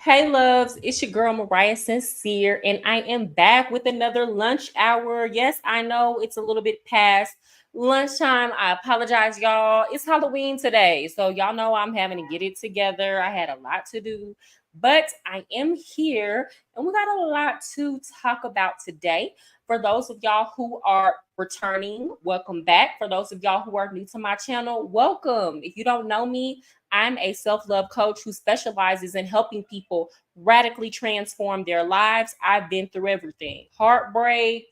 Hey loves, it's your girl Mariah Sincere, and I am back with another lunch hour. Yes, I know it's a little bit past lunchtime. I apologize, y'all. It's Halloween today, so y'all know I'm having to get it together. I had a lot to do, but I am here, and we got a lot to talk about today. For those of y'all who are returning, welcome back. For those of y'all who are new to my channel, welcome. If you don't know me, I'm a self-love coach who specializes in helping people radically transform their lives. I've been through everything: heartbreak,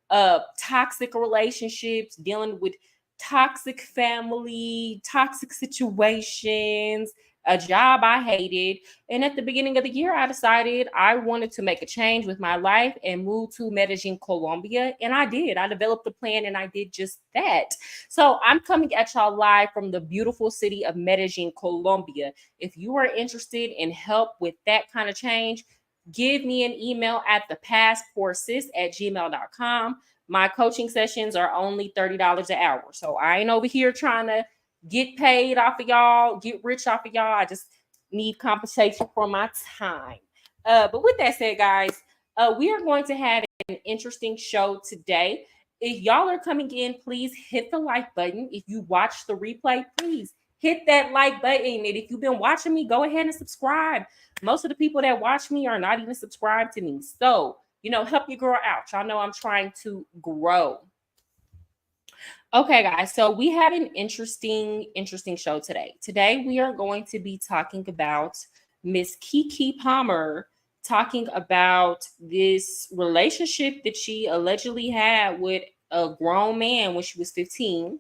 toxic relationships, dealing with toxic family, toxic situations, a job I hated. And at the beginning of the year, I decided I wanted to make a change with my life and move to Medellin, Colombia. And I did. I developed a plan and I did just that. So I'm coming at y'all live from the beautiful city of Medellin, Colombia. If you are interested in help with that kind of change, give me an email at thepassportsis@gmail.com. My coaching sessions are only $30 an hour. So I ain't over here trying to get paid off of y'all, get rich off of y'all. I just need compensation for my time. But with that said, guys, we are going to have an interesting show today. If y'all are coming in, please hit the like button. If you watch the replay, please hit that like button. And if you've been watching me, go ahead and subscribe. Most of the people that watch me are not even subscribed to me. So, help your girl out. Y'all know I'm trying to grow. Okay, guys, so we have an interesting show today. Today, we are going to be talking about Miss Keke Palmer, talking about this relationship that she allegedly had with a grown man when she was 15.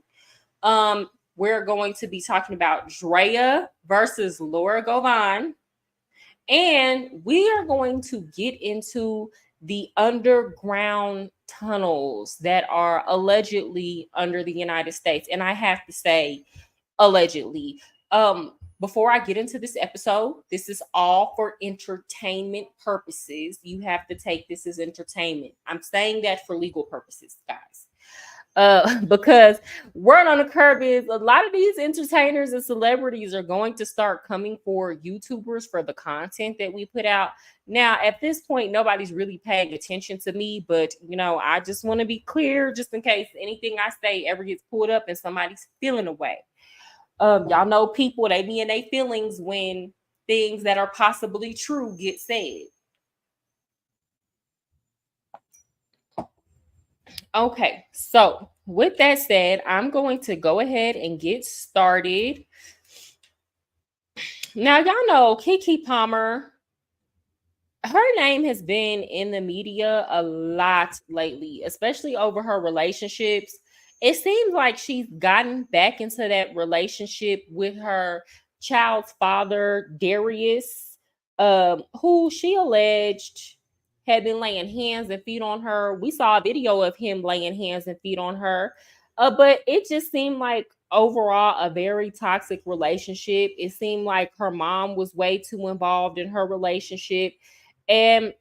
We're going to be talking about Draya versus Laura Govan. And we are going to get into the underground tunnels that are allegedly under the United States. And I have to say, allegedly. Before I get into this episode, this is all for entertainment purposes. You have to take this as entertainment. I'm saying that for legal purposes, guys. Because word on the curb is a lot of these entertainers and celebrities are going to start coming for YouTubers for the content that we put out. Now, at this point, nobody's really paying attention to me, but I just want to be clear just in case anything I say ever gets pulled up and somebody's feeling away. Y'all know people, they be in their feelings when things that are possibly true get said. Okay, so with that said, I'm going to go ahead and get started. Now, y'all know Keke Palmer, her name has been in the media a lot lately, especially over her relationships. It seems like she's gotten back into that relationship with her child's father, Darius, who she alleged had been laying hands and feet on her. We saw a video of him laying hands and feet on her. But it just seemed like overall a very toxic relationship. It seemed like her mom was way too involved in her relationship. And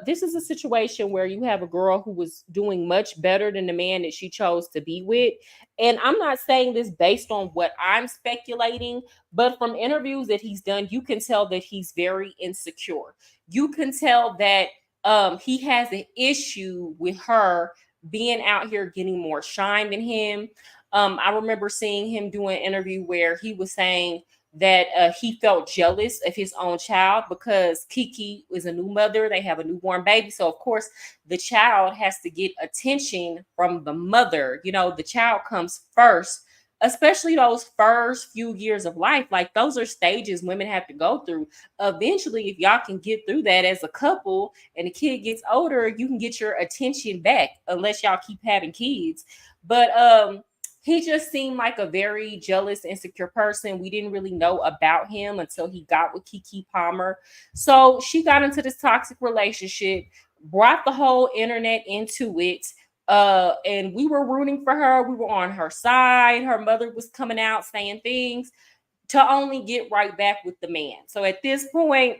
this is a situation where you have a girl who was doing much better than the man that she chose to be with. And I'm not saying this based on what I'm speculating, but from interviews that he's done, you can tell that he's very insecure. You can tell that he has an issue with her being out here getting more shine than him. I remember seeing him do an interview where he was saying that he felt jealous of his own child because Keke is a new mother. They have a newborn baby. So, of course, the child has to get attention from the mother. The child comes first, especially those first few years of life. Like, those are stages women have to go through. Eventually, if y'all can get through that as a couple and the kid gets older, you can get your attention back, unless y'all keep having kids. But he just seemed like a very jealous, insecure person. We didn't really know about him until he got with Keke Palmer. So she got into this toxic relationship, brought the whole internet into it. And we were rooting for her. We were on her side. Her mother was coming out saying things to only get right back with the man. So at this point,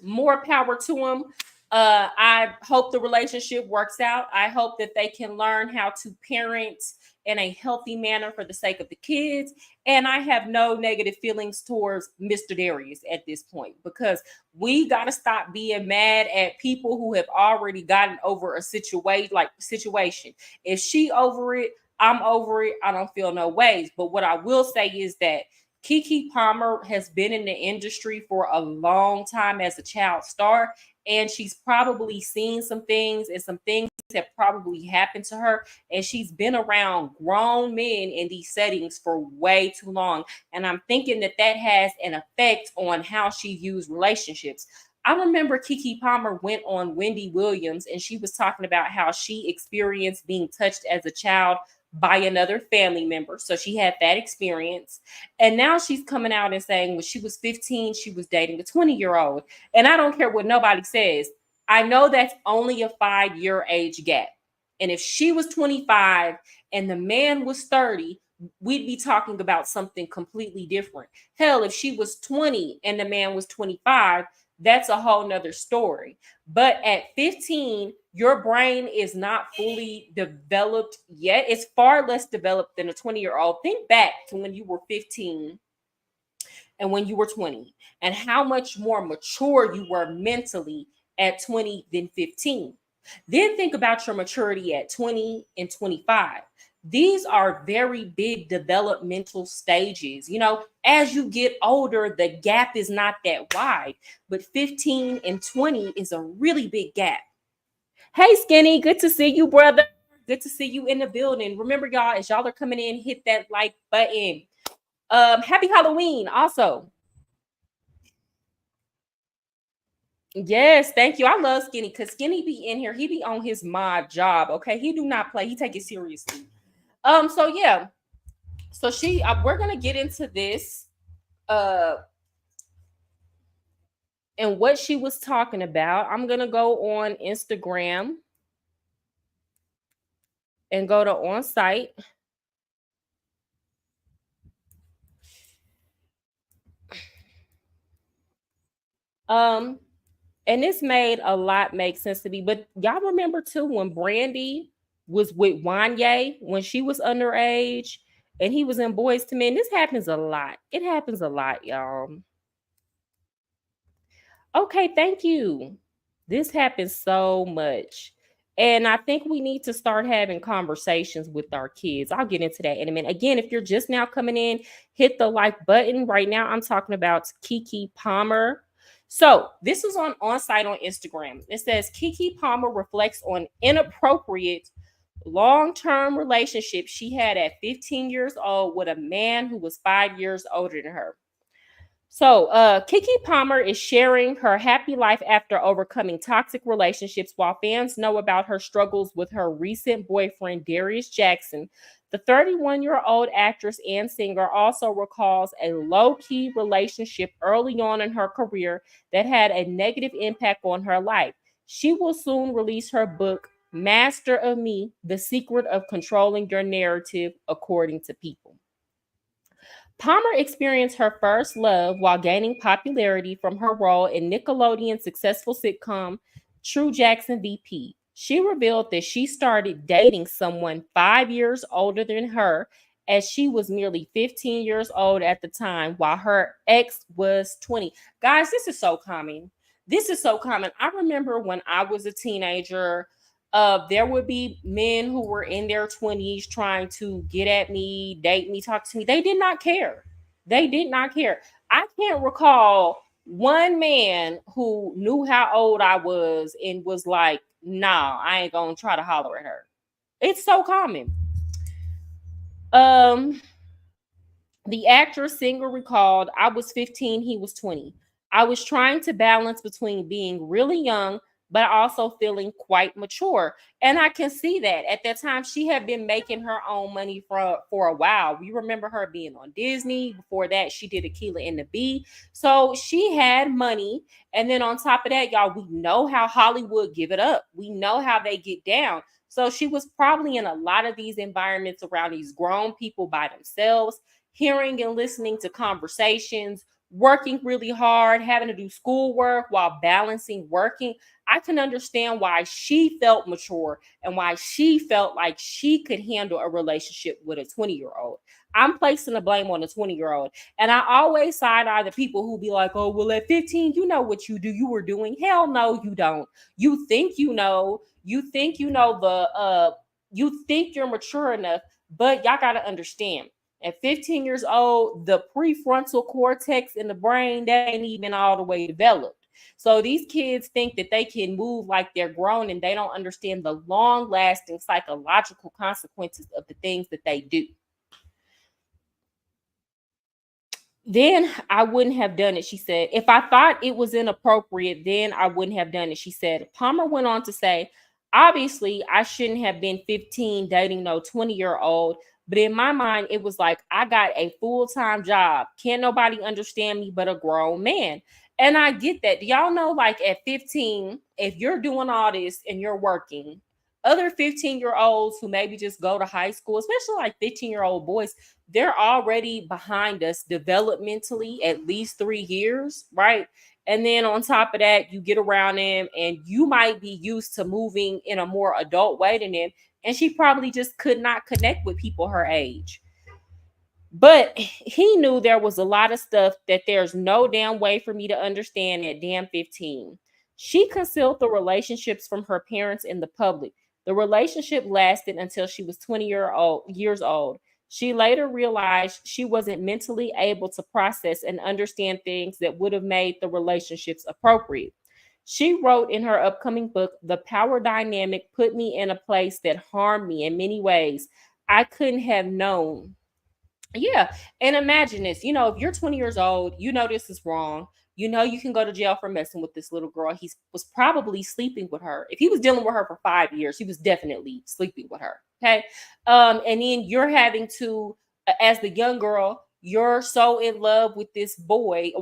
more power to him. I hope the relationship works out. I hope that they can learn how to parent in a healthy manner for the sake of the kids. And I have no negative feelings towards Mr. Darius at this point, because we got to stop being mad at people who have already gotten over a situation. If she over it, I'm over it. I don't feel no ways. But what I will say is that Keke Palmer has been in the industry for a long time as a child star, and she's probably seen some things, and some things have probably happened to her, and she's been around grown men in these settings for way too long. And I'm thinking that that has an effect on how she views relationships. I remember Keke Palmer went on Wendy Williams, and she was talking about how she experienced being touched as a child by another family member. So she had that experience. And now she's coming out and saying when she was 15, she was dating a 20-year-old. And I don't care what nobody says. I know that's only a 5-year age gap. And if she was 25 and the man was 30, we'd be talking about something completely different. Hell, if she was 20 and the man was 25, that's a whole nother story. But at 15, your brain is not fully developed yet. It's far less developed than a 20-year-old. Think back to when you were 15 and when you were 20, and how much more mature you were mentally at 20 than 15. Then think about your maturity at 20 and 25. These are very big developmental stages. As you get older, the gap is not that wide, but 15 and 20 is a really big gap. Hey, Skinny, good to see you, brother. Good to see you in the building. Remember, y'all, as y'all are coming in, hit that like button. Happy Halloween also. Yes, thank you. I love Skinny because Skinny be in here. He be on his mod job. Okay, he do not play. He take it seriously. So yeah. So we're gonna get into this. Uh, and what she was talking about. I'm gonna go on Instagram and go to on site. Um, and this made a lot make sense to me. But y'all remember too when Brandy was with Wanye when she was underage and he was in Boys to Men. This happens a lot. It happens a lot, y'all. Okay, thank you. This happens so much. And I think we need to start having conversations with our kids. I'll get into that in a minute. Again, if you're just now coming in, hit the like button. Right now, I'm talking about Keke Palmer. So this is on site on Instagram. It says Keke Palmer reflects on inappropriate long-term relationship she had at 15 years old with a man who was 5 years older than her. So, Keke Palmer is sharing her happy life after overcoming toxic relationships. While fans know about her struggles with her recent boyfriend, Darius Jackson, the 31-year-old actress and singer also recalls a low key relationship early on in her career that had a negative impact on her life. She will soon release her book, Master of Me: The Secret of Controlling Your Narrative, according to People. Palmer experienced her first love while gaining popularity from her role in Nickelodeon's successful sitcom True Jackson VP. She revealed that she started dating someone 5 years older than her, as she was merely 15 years old at the time, while her ex was 20. Guys, this is so common. This is so common. I remember when I was a teenager, there would be men who were in their 20s trying to get at me, date me, talk to me. They did not care. They did not care. I can't recall one man who knew how old I was and was like, nah, I ain't gonna try to holler at her. It's so common. Um, the actor singer recalled, I was 15, he was 20. I was trying to balance between being really young, but also feeling quite mature. And I can see that at that time, she had been making her own money for a while. We remember her being on Disney. Before that, she did Aquila and the Bee. So she had money. And then on top of that, y'all, we know how Hollywood give it up. We know how they get down. So she was probably in a lot of these environments around these grown people by themselves, hearing and listening to conversations working really hard, having to do schoolwork while balancing working, I can understand why she felt mature and why she felt like she could handle a relationship with a 20-year-old. I'm placing the blame on the 20-year-old. And I always side eye the people who be like, oh, well, at 15, you know what you were doing. Hell no, you don't. You think you know. You think you're mature enough, but y'all gotta understand. At 15 years old, the prefrontal cortex in the brain that ain't even all the way developed. So these kids think that they can move like they're grown and they don't understand the long lasting psychological consequences of the things that they do. Then I wouldn't have done it, she said. If I thought it was inappropriate, then I wouldn't have done it, she said. Palmer went on to say, obviously, I shouldn't have been 15 dating no 20-year-old, but in my mind, it was like I got a full time job. Can't nobody understand me but a grown man. And I get that. Do y'all know, like at 15, if you're doing all this and you're working, other 15-year-olds who maybe just go to high school, especially like 15-year-old boys, they're already behind us developmentally at least 3 years, right? And then on top of that, you get around them and you might be used to moving in a more adult way than them. And she probably just could not connect with people her age. But he knew there was a lot of stuff that there's no damn way for me to understand at damn 15. She concealed the relationships from her parents in the public. The relationship lasted until she was 20 years old. She later realized she wasn't mentally able to process and understand things that would have made the relationships appropriate. She wrote in her upcoming book, The Power Dynamic Put Me in a Place that harmed me in many ways. I couldn't have known. Yeah. And imagine this, if you're 20 years old, you know this is wrong. You know you can go to jail for messing with this little girl. He was probably sleeping with her. If he was dealing with her for 5 years, he was definitely sleeping with her. Okay. And then you're having to, as the young girl, you're so in love with this boy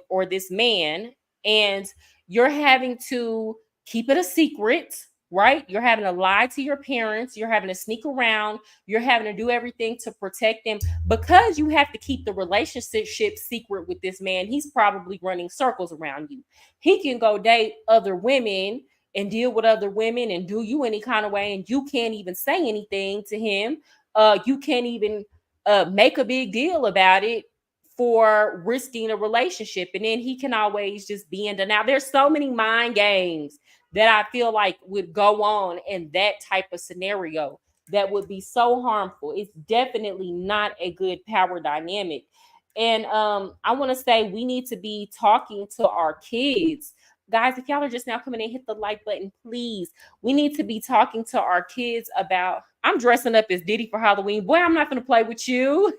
or this man, and you're having to keep it a secret, right? You're having to lie to your parents. You're having to sneak around. You're having to do everything to protect them because you have to keep the relationship secret with this man. He's probably running circles around you. He can go date other women and deal with other women and do you any kind of way, and you can't even say anything to him. You can't even make a big deal about it for risking a relationship, and then he can always just be in the now. There's so many mind games that I feel like would go on in that type of scenario that would be so harmful. It's definitely not a good power dynamic. And I want to say we need to be talking to our kids. Guys, if y'all are just now coming in, hit the like button, please. We need to be talking to our kids about. I'm dressing up as Diddy for Halloween. Boy, I'm not going to play with you.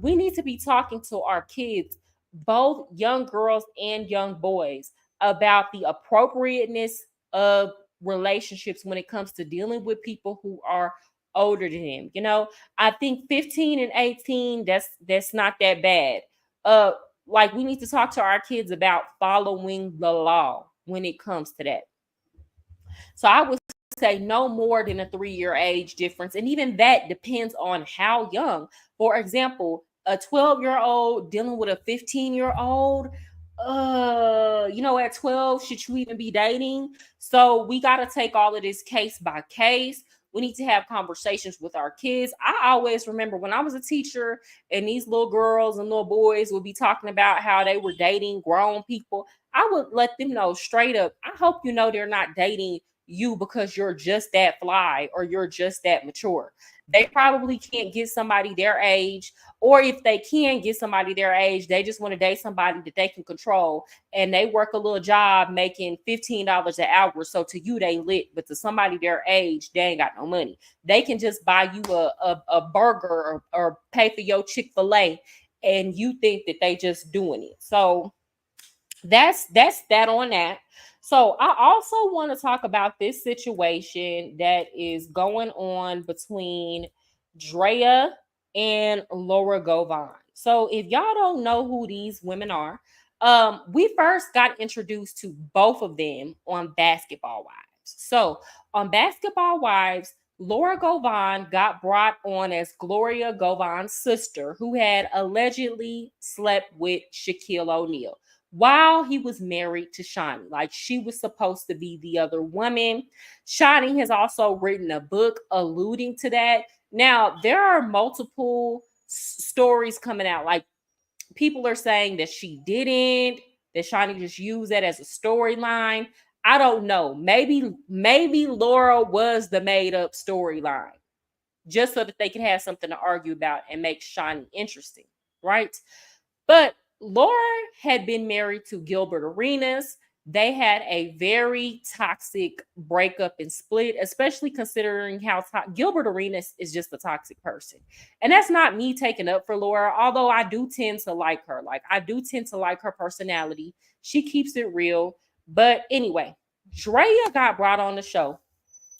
We need to be talking to our kids, both young girls and young boys, about the appropriateness of relationships when it comes to dealing with people who are older than him. I think 15 and 18, that's not that bad. Uh like we need to talk to our kids about following the law when it comes to that. So I would say no more than a 3 year age difference. And even that depends on how young. For example, a 12-year-old dealing with a 15-year-old, at 12, should you even be dating? So we got to take all of this case by case. We need to have conversations with our kids. I always remember when I was a teacher and these little girls and little boys would be talking about how they were dating grown people. I would let them know straight up. I hope you know they're not dating you because you're just that fly or you're just that mature. They probably can't get somebody their age, or if they can get somebody their age, they just want to date somebody that they can control, and they work a little job making $15 an hour. So to you, they lit, but to somebody their age, they ain't got no money. They can just buy you a burger or pay for your Chick-fil-A, and you think that they just doing it. So that's that on that. So I also want to talk about this situation that is going on between Draya and Laura Govan. So if y'all don't know who these women are, we first got introduced to both of them on Basketball Wives. So on Basketball Wives, Laura Govan got brought on as Gloria Govan's sister, who had allegedly slept with Shaquille O'Neal while he was married to Shani. Like, she was supposed to be the other woman. Shani has also written a book alluding to that. Now, there are multiple stories coming out. Like, people are saying that she didn't, that Shani just used that as a storyline. I don't know. Maybe Laura was the made up storyline just so that they could have something to argue about and make Shani interesting, right? But Laura had been married to Gilbert Arenas. They had a very toxic breakup and split, especially considering how Gilbert Arenas is just a toxic person. And that's not me taking up for Laura, although I do tend to like her. Like, I do tend to like her personality. She keeps it real. But anyway, Draya got brought on the show.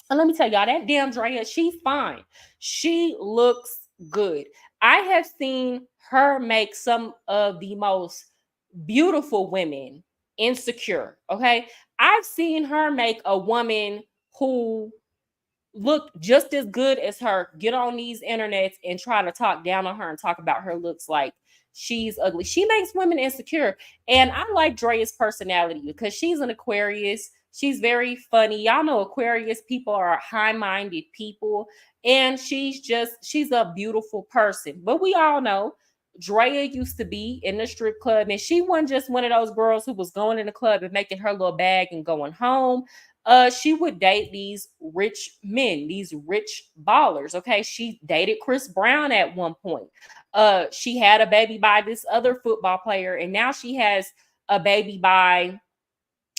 And let me tell y'all, that damn Draya, she's fine. She looks good. I have seen her make some of the most beautiful women insecure. Okay. I've seen her make a woman who look just as good as her get on these internets and try to talk down on her and talk about her looks like she's ugly. She makes women insecure. And I like Drea's personality because she's an Aquarius. She's very funny. Y'all know Aquarius people are high-minded people. And she's a beautiful person. But we all know Drea used to be in the strip club, and she wasn't just one of those girls who was going in the club and making her little bag and going home. She would date these rich men, these rich ballers. Okay, she dated Chris Brown at one point. She had a baby by this other football player, and now she has a baby by,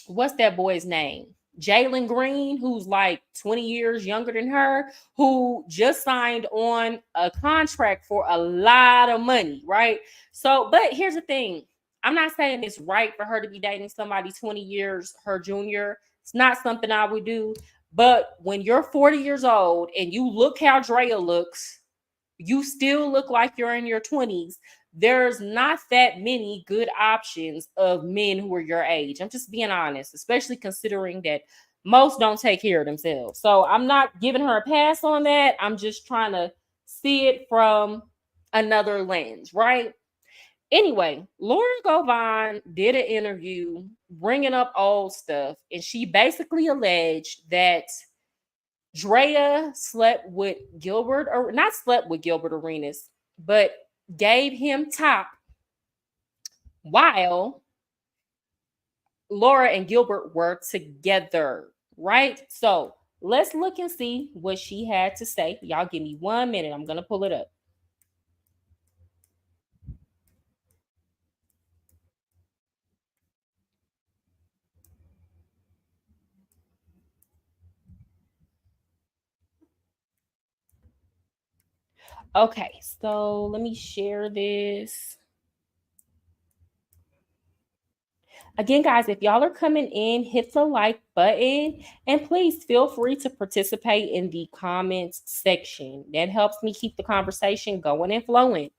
what's that boy's name? Jalen Green, who's like 20 years younger than her, who just signed on a contract for a lot of money, right? So, but here's the thing. I'm not saying it's right for her to be dating somebody 20 years her junior. It's not something I would do. But when you're 40 years old and you look how Drea looks, you still look like you're in your 20s. There's not that many good options of men who are your age. I'm just being honest, especially considering that most don't take care of themselves. So I'm not giving her a pass on that. I'm just trying to see it from another lens, right? Anyway, Laura Govan did an interview bringing up old stuff, and she basically alleged that Drea slept with Gilbert, or not slept with Gilbert Arenas, but gave him top while Laura and Gilbert were together, right? So let's look and see what she had to say. Y'all give me 1 minute. I'm going to pull it up. Okay, so let me share this. Again, guys, if y'all are coming in, hit the like button and please feel free to participate in the comments section. That helps me keep the conversation going and flowing.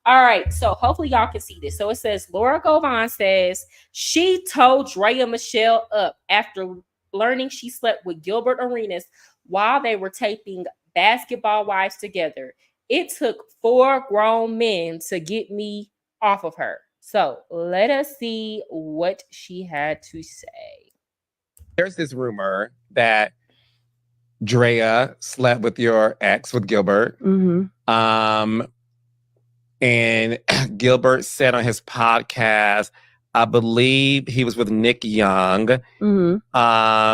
All right, so hopefully y'all can see this. So it says Laura Govan says she told Drea Michelle up after learning she slept with Gilbert Arenas while they were taping Basketball Wives together. It took 4 grown men to get me off of her. So let us see what she had to say. There's this rumor that Drea slept with your ex, with Gilbert. And Gilbert said on his podcast, I believe he was with Nick Young. He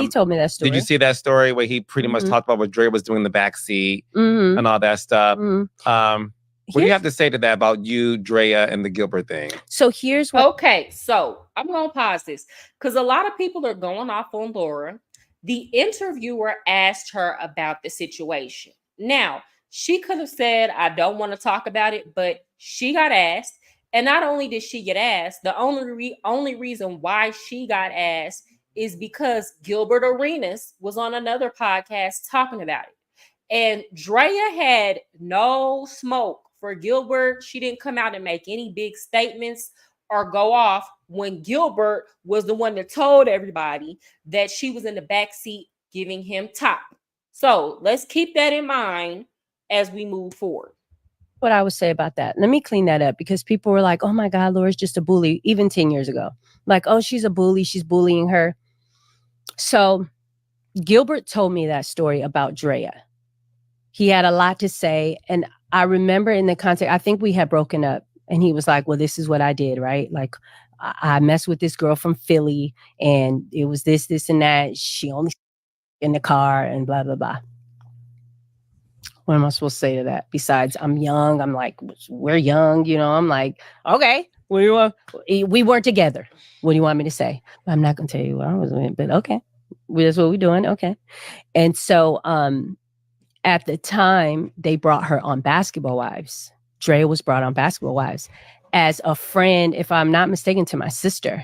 told me that story. Did you see that story where he pretty much talked about what Drea was doing in the backseat and all that stuff? What do you have to say to that about you, Drea, and the Gilbert thing? So here's what. Okay, so I'm going to pause this because a lot of people are going off on Laura. The interviewer asked her about the situation. Now, she could have said, I don't want to talk about it, but she got asked. And not only did she get asked, the only reason why she got asked is because Gilbert Arenas was on another podcast talking about it. And Drea had no smoke for Gilbert. She didn't come out and make any big statements or go off when Gilbert was the one that told everybody that she was in the back seat giving him top. So let's keep that in mind as we move forward. What I would say about that. Let me clean that up, because people were like, oh my God, Laura's just a bully, even 10 years ago. Like, oh, she's a bully. She's bullying her. So Gilbert told me that story about Draya. He had a lot to say. And I remember in the context, I think we had broken up, and he was like, well, this is what I did, right? Like, I messed with this girl from Philly, and it was this, and that. She only in the car and blah, blah, blah. What am I supposed to say to that? Besides, I'm young. I'm like, we're young, you know. I'm like, okay, what do you want? We weren't together. What do you want me to say? I'm not going to tell you what I was doing, but okay. That's what we're doing. Okay. And so at the time, they brought her on Basketball Wives. Draya was brought on Basketball Wives as a friend, if I'm not mistaken, to my sister.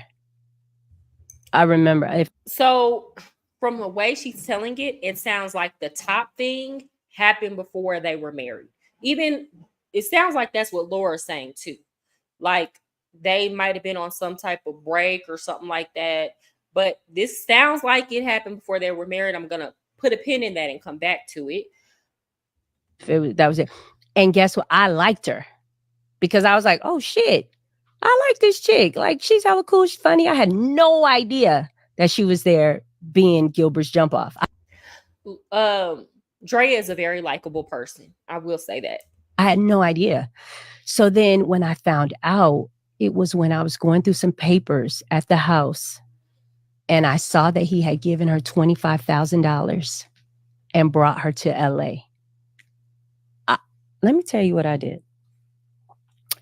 I remember. So from the way she's telling it, it sounds like the top thing happened before they were married. Even it sounds like that's what Laura's saying too. Like they might have been on some type of break or something like that. But this sounds like it happened before they were married. I'm gonna put a pin in that and come back to it. That was it. And guess what? I liked her because I was like, oh shit, I like this chick. Like, she's hella cool. She's funny. I had no idea that she was there being Gilbert's jump off. Draya is a very likable person. I will say that. I had no idea. So then when I found out, it was when I was going through some papers at the house, and I saw that he had given her $25,000 and brought her to LA. Let me tell you what I did.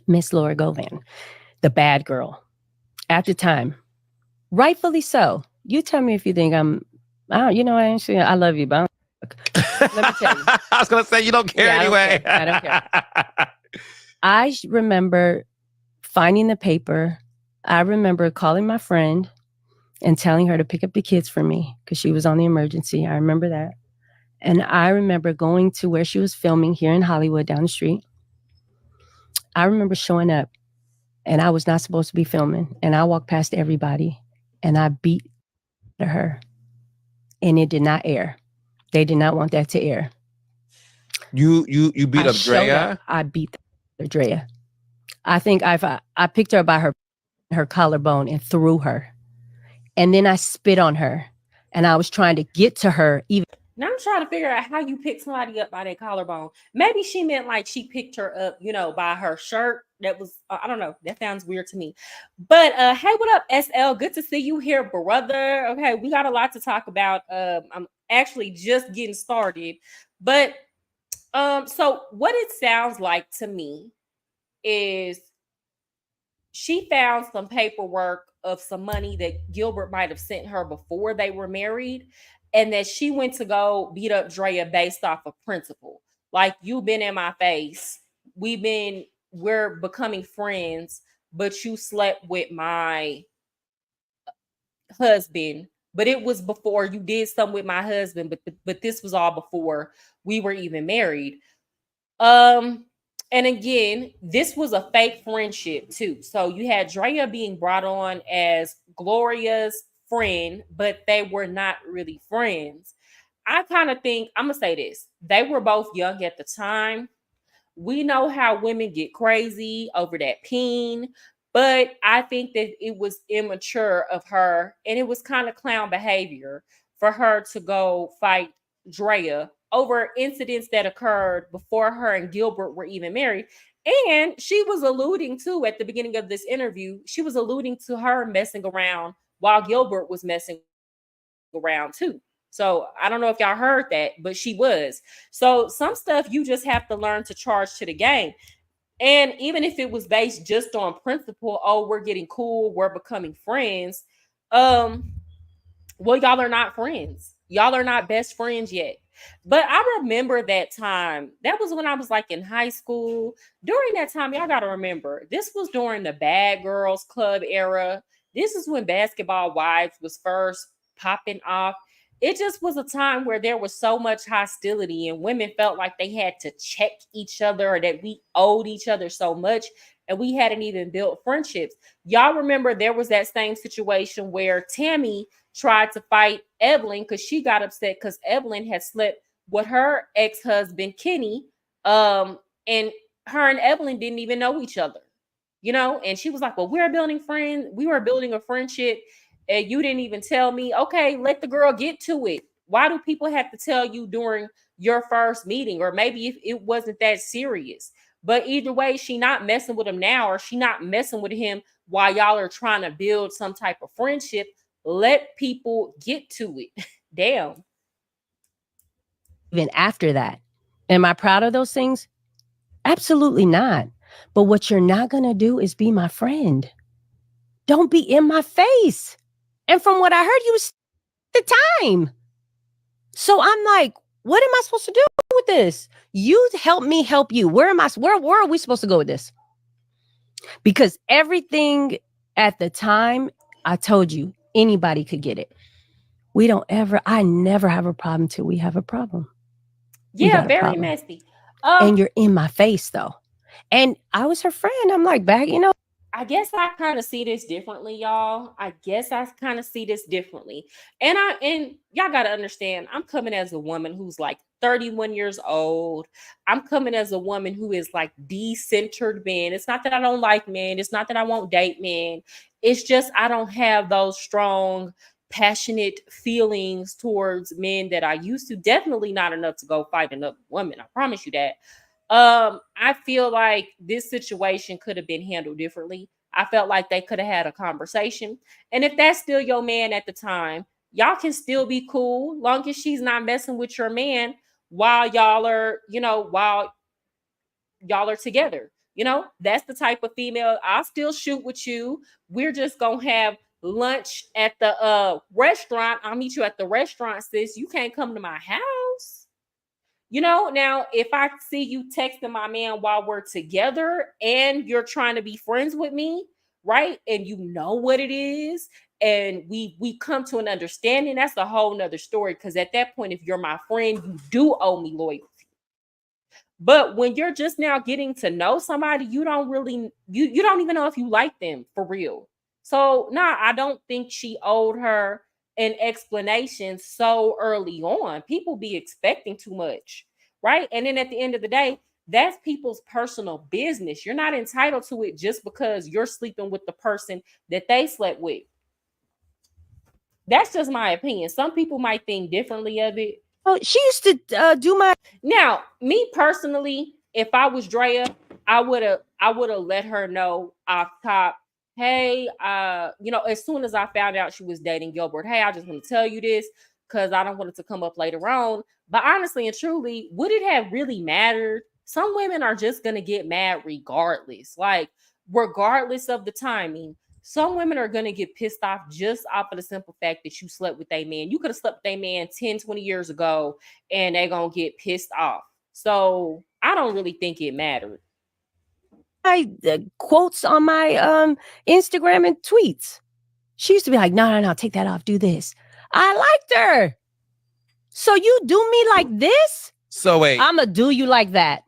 Miss Laura Govan, the bad girl at the time, rightfully so. You tell me if you think I love you, but let me tell you. I was going to say, you don't care anyway. I don't care. I remember finding the paper. I remember calling my friend and telling her to pick up the kids for me because she was on the emergency. I remember that. And I remember going to where she was filming here in Hollywood down the street. I remember showing up, and I was not supposed to be filming. And I walked past everybody and I beat her. And it did not air. They did not want that to air. You beat up Draya? I beat Draya. I think I picked her by her collarbone and threw her. And then I spit on her. And I was trying to get to her even. Now I'm trying to figure out how you pick somebody up by their collarbone. Maybe she meant like she picked her up, by her shirt. That was, I don't know. That sounds weird to me. But hey, what up, SL? Good to see you here, brother. Okay, we got a lot to talk about. I'm actually just getting started. But so what it sounds like to me is she found some paperwork of some money that Gilbert might have sent her before they were married, and that she went to go beat up Draya based off of principle. Like, you've been in my face. We're becoming friends, but you slept with my husband. But it was before you did something with my husband, but this was all before we were even married. And again, this was a fake friendship too. So you had Draya being brought on as Gloria's friend, but they were not really friends. I kind of think, I'm going to say this. They were both young at the time. We know how women get crazy over that peen, but I think that it was immature of her, and it was kind of clown behavior for her to go fight Draya over incidents that occurred before her and Gilbert were even married. And she was alluding to, at the beginning of this interview, she was alluding to her messing around while Gilbert was messing around too. So I don't know if y'all heard that, but she was. So some stuff you just have to learn to charge to the game. And even if it was based just on principle, oh, we're getting cool, we're becoming friends. Well, y'all are not friends. Y'all are not best friends yet. But I remember that time. That was when I was like in high school. During that time, y'all got to remember, this was during the Bad Girls Club era. This is when Basketball Wives was first popping off. It just was a time where there was so much hostility and women felt like they had to check each other, or that we owed each other so much, and we hadn't even built friendships. Y'all remember there was that same situation where Tammy tried to fight Evelyn because she got upset because Evelyn had slept with her ex-husband Kenny, and her and Evelyn didn't even know each other, you know. And she was like, well, we were building a friendship, and you didn't even tell me. Okay, let the girl get to it. Why do people have to tell you during your first meeting? Or maybe if it wasn't that serious. But either way, she not messing with him now, or she not messing with him while y'all are trying to build some type of friendship. Let people get to it. Damn. Even after that, am I proud of those things? Absolutely not. But what you're not going to do is be my friend. Don't be in my face. And from what I heard, you was at the time. So I'm like, what am I supposed to do with this? You help me help you. Where are we supposed to go with this? Because everything at the time, I told you, anybody could get it. I never have a problem till we have a problem. Yeah, very messy. And you're in my face though. And I was her friend. I'm like, back, I guess I kind of see this differently, y'all. And y'all got to understand, I'm coming as a woman who's like 31 years old. I'm coming as a woman who is like de-centered men. It's not that I don't like men. It's not that I won't date men. It's just I don't have those strong, passionate feelings towards men that I used to. Definitely not enough to go fight another woman. I promise you that. I feel like this situation could have been handled differently. I felt like they could have had a conversation. And if that's still your man at the time, y'all can still be cool, long as she's not messing with your man while y'all are together. You know, that's the type of female. I'll still shoot with you. We're just gonna have lunch at the restaurant. I'll meet you at the restaurant, sis. You can't come to my house. You know, now if I see you texting my man while we're together and you're trying to be friends with me, right? And you know what it is, and we come to an understanding, that's a whole nother story. Because at that point, if you're my friend, you do owe me loyalty. But when you're just now getting to know somebody, you don't even know if you like them for real. So I don't think she owed her an explanation so early on. People be expecting too much, right? And then at the end of the day, that's people's personal business. You're not entitled to it just because you're sleeping with the person that they slept with. That's just my opinion. Some people might think differently of it. Oh, she used to do my. Now, me personally, if I was Draya, I would have let her know off top. Hey, as soon as I found out she was dating Gilbert, hey, I just want to tell you this because I don't want it to come up later on. But honestly and truly, would it have really mattered? Some women are just gonna get mad regardless, regardless of the timing. Some women are going to get pissed off just off of the simple fact that you slept with a man. You could have slept with a man 10, 20 years ago and they're going to get pissed off. So I don't really think it mattered. Quotes on my Instagram and tweets. She used to be like, no, take that off. Do this. I liked her. So you do me like this? So wait. I'm going to do you like that.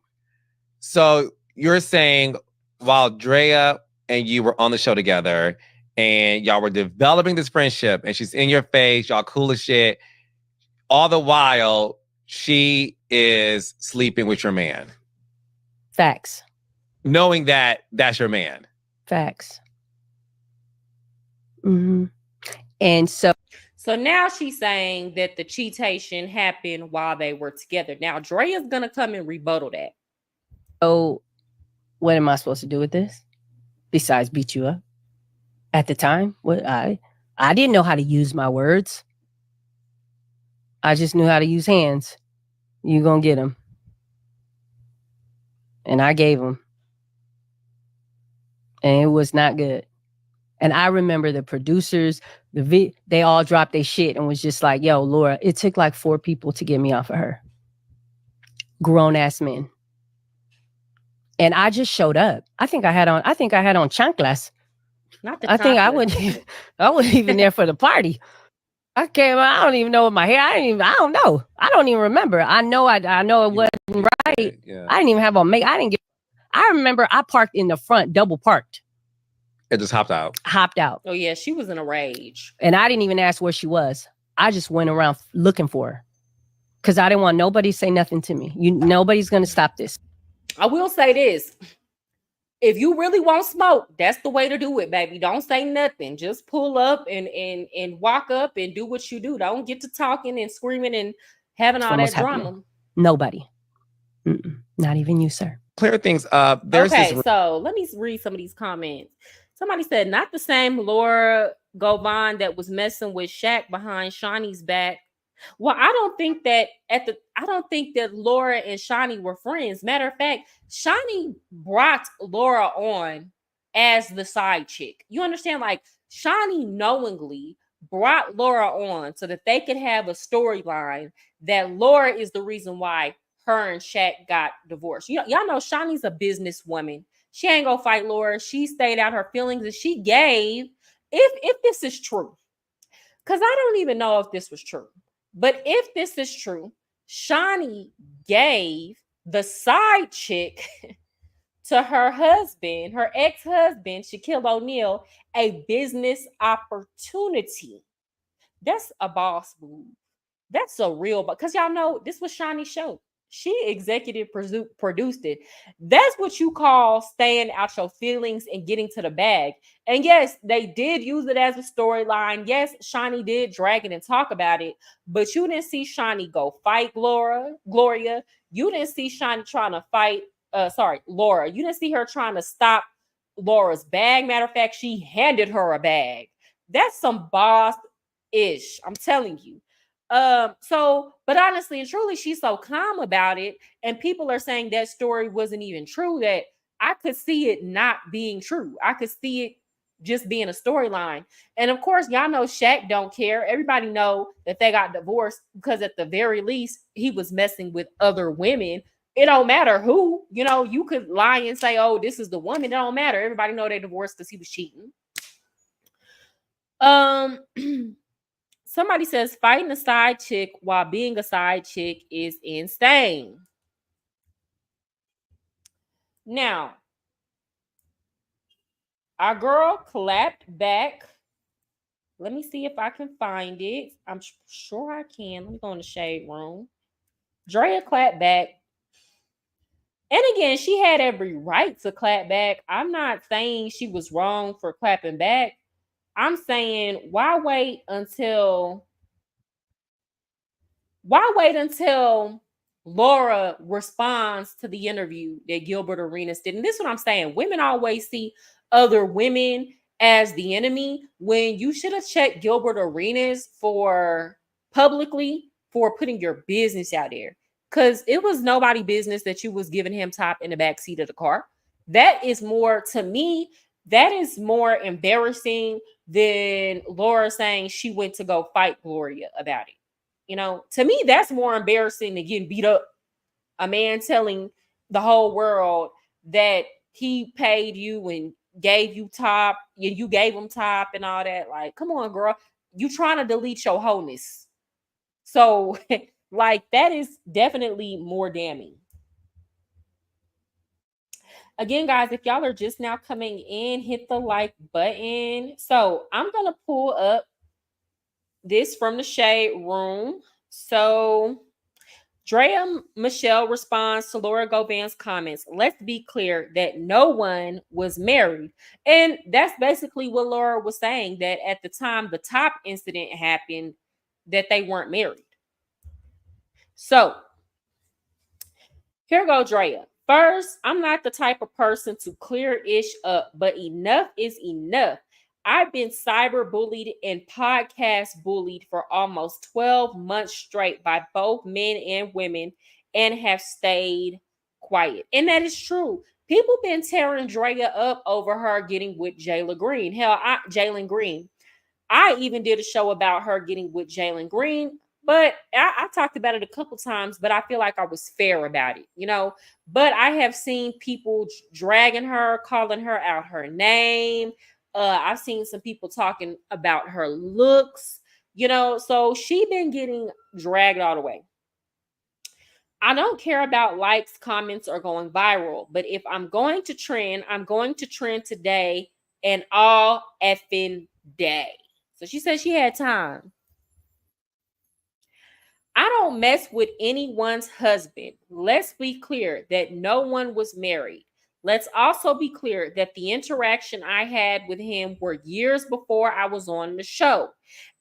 So you're saying while Draya and you were on the show together and y'all were developing this friendship and she's in your face, y'all cool as shit, all the while she is sleeping with your man. Facts. Knowing that that's your man. Facts. Mm-hmm. And so now she's saying that the cheatation happened while they were together. Now Draya's gonna come and rebuttal that. So what am I supposed to do with this? Besides beat you up? At the time, I didn't know how to use my words. I just knew how to use hands. You gonna get them. And I gave them. And it was not good. And I remember the producers, they all dropped their shit and was just like, yo, Laura, it took like 4 people to get me off of her. Grown ass men. And I just showed up. I think I had on chanclas. Not the I think I wasn't even there for the party. I came. I don't even know what my hair. I don't know. I don't even remember. I know it wasn't right. Yeah. I didn't even have on make. I remember I parked in the front, double parked. It just hopped out. Oh yeah, she was in a rage. And I didn't even ask where she was. I just went around looking for her. because I didn't want nobody to say nothing to me. Nobody's gonna stop this. I will say this. If you really want smoke, that's the way to do it, baby. Don't say nothing. Just pull up and walk up and do what you do. Don't get to talking and screaming and having That's all what was that drama. happening. Nobody. Not even you, sir. Clear things up. There's Okay, this. so let me read some of these comments. Somebody said, not the same Laura Govan that was messing with Shaq behind Shawnee's back. Well, I don't think that Laura and Shawnee were friends. Matter of fact, Shawnee brought Laura on as the side chick. You understand? Like, Shawnee knowingly brought Laura on so that they could have a storyline that Laura is the reason why her and Shaq got divorced. Y'all know Shawnee's a businesswoman. She ain't gonna fight Laura. She stayed out her feelings and she gave, if this is true, because I don't even know if this was true. But if this is true, Shawnee gave the side chick to her husband, her ex-husband, Shaquille O'Neal, a business opportunity. That's a boss move. That's a real, because y'all know this was Shawnee's show. She executive produced it. That's what you call staying out your feelings and getting to the bag. And yes, they did use it as a storyline. Yes, Shawnee did drag it and talk about it, but you didn't see Shawnee go fight Gloria. You didn't see Shawnee trying to fight, Laura. You didn't see her trying to stop Laura's bag. Matter of fact, she handed her a bag. That's some boss ish. I'm telling you. But honestly and truly, she's so calm about it, and people are saying that story wasn't even true, that I could see it not being true. I could see it just being a storyline. And of course, y'all know Shaq don't care. Everybody know that they got divorced because at the very least, he was messing with other women. It don't matter who, you could lie and say, oh, this is the woman. It don't matter. Everybody know they divorced because he was cheating. Somebody says fighting a side chick while being a side chick is insane. Now, our girl clapped back. Let me see if I can find it. I'm sure I can. Let me go in the shade room. Draya clapped back. And again, she had every right to clap back. I'm not saying she was wrong for clapping back. I'm saying why wait until Laura responds to the interview that Gilbert Arenas did? And this is what I'm saying. Women always see other women as the enemy when you should have checked Gilbert Arenas for publicly for putting your business out there. Because it was nobody business that you was giving him top in the back seat of the car. That is more, to me, that is more embarrassing than Laura saying she went to go fight Gloria about it. To me, that's more embarrassing than getting beat up. A man telling the whole world that he paid you and gave you top, and you gave him top and all that. Like, come on, girl. You trying to delete your wholeness. So, like, that is definitely more damning. Again, guys, if y'all are just now coming in, hit the like button. So, I'm going to pull up this from the shade room. So, Draya Michelle responds to Laura Govan's comments. Let's be clear that no one was married. And that's basically what Laura was saying, that at the time the top incident happened, that they weren't married. So here go Draya. First, I'm not the type of person to clear ish up, but enough is enough. I've been cyber bullied and podcast bullied for almost 12 months straight by both men and women, and have stayed quiet. And that is true. People been tearing Draya up over her getting with Jalen Green. Jalen Green. I even did a show about her getting with Jalen Green, but I talked about it a couple times, but I feel like I was fair about it, But I have seen people dragging her, calling her out her name. I've seen some people talking about her looks, so she been getting dragged all the way. I don't care about likes, comments, or going viral, but if I'm going to trend, I'm going to trend today and all effing day. So she said she had time. I don't mess with anyone's husband. Let's be clear that no one was married. Let's also be clear that the interaction I had with him were years before I was on the show.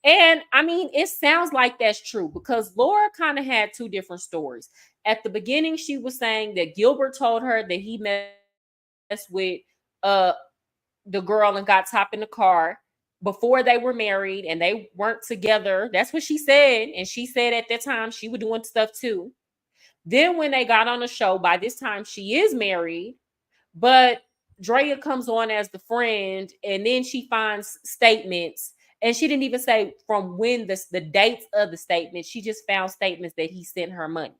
And I mean, it sounds like that's true because Laura kind of had two different stories. At the beginning, she was saying that Gilbert told her that he messed with the girl and got top in the car before they were married and they weren't together. That's what she said. And she said at that time she was doing stuff too. Then when they got on the show, by this time she is married, but Draya comes on as the friend and then she finds statements and she didn't even say from when the dates of the statements. She just found statements that he sent her money.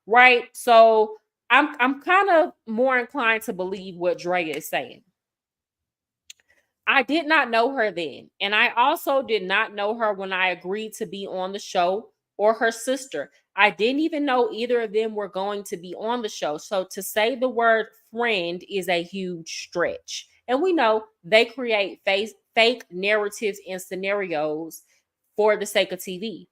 Right? So I'm kind of more inclined to believe what Draya is saying. I did not know her then. And I also did not know her when I agreed to be on the show or her sister. I didn't even know either of them were going to be on the show. So to say the word friend is a huge stretch. And we know they create fake narratives and scenarios for the sake of TV.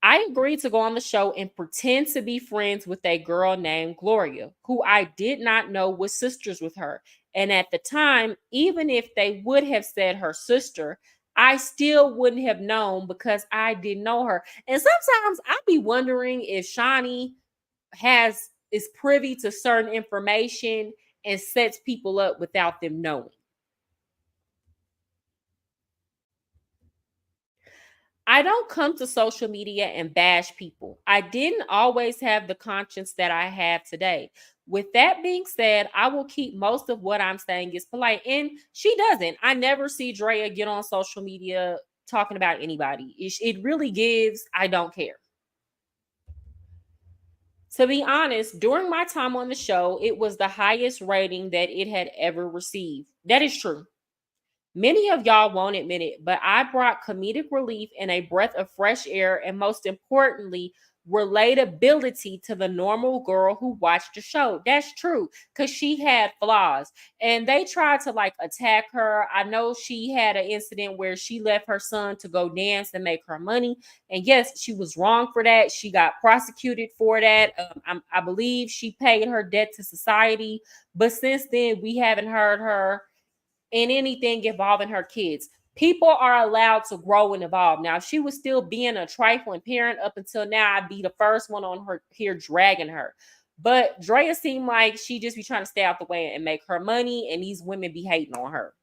I agreed to go on the show and pretend to be friends with a girl named Gloria, who I did not know was sisters with her. And at the time, even if they would have said her sister, I still wouldn't have known because I didn't know her. And sometimes I'd be wondering if Shawnee is privy to certain information and sets people up without them knowing. I don't come to social media and bash people. I didn't always have the conscience that I have today. With that being said, I will keep most of what I'm saying is polite. And she doesn't. I never see Drea get on social media talking about anybody. It really gives, I don't care. To be honest, during my time on the show, it was the highest rating that it had ever received. That is true. Many of y'all won't admit it, but I brought comedic relief and a breath of fresh air, and most importantly, relatability to the normal girl who watched the show. That's true, because she had flaws. And they tried to like attack her. I know she had an incident where she left her son to go dance and make her money. And yes, she was wrong for that. She got prosecuted for that. I believe she paid her debt to society. But since then, we haven't heard her in anything involving her kids. People are allowed to grow and evolve. Now, if she was still being a trifling parent up until now, I'd be the first one on her here dragging her. But Drea seemed like she just be trying to stay out the way and make her money, and these women be hating on her.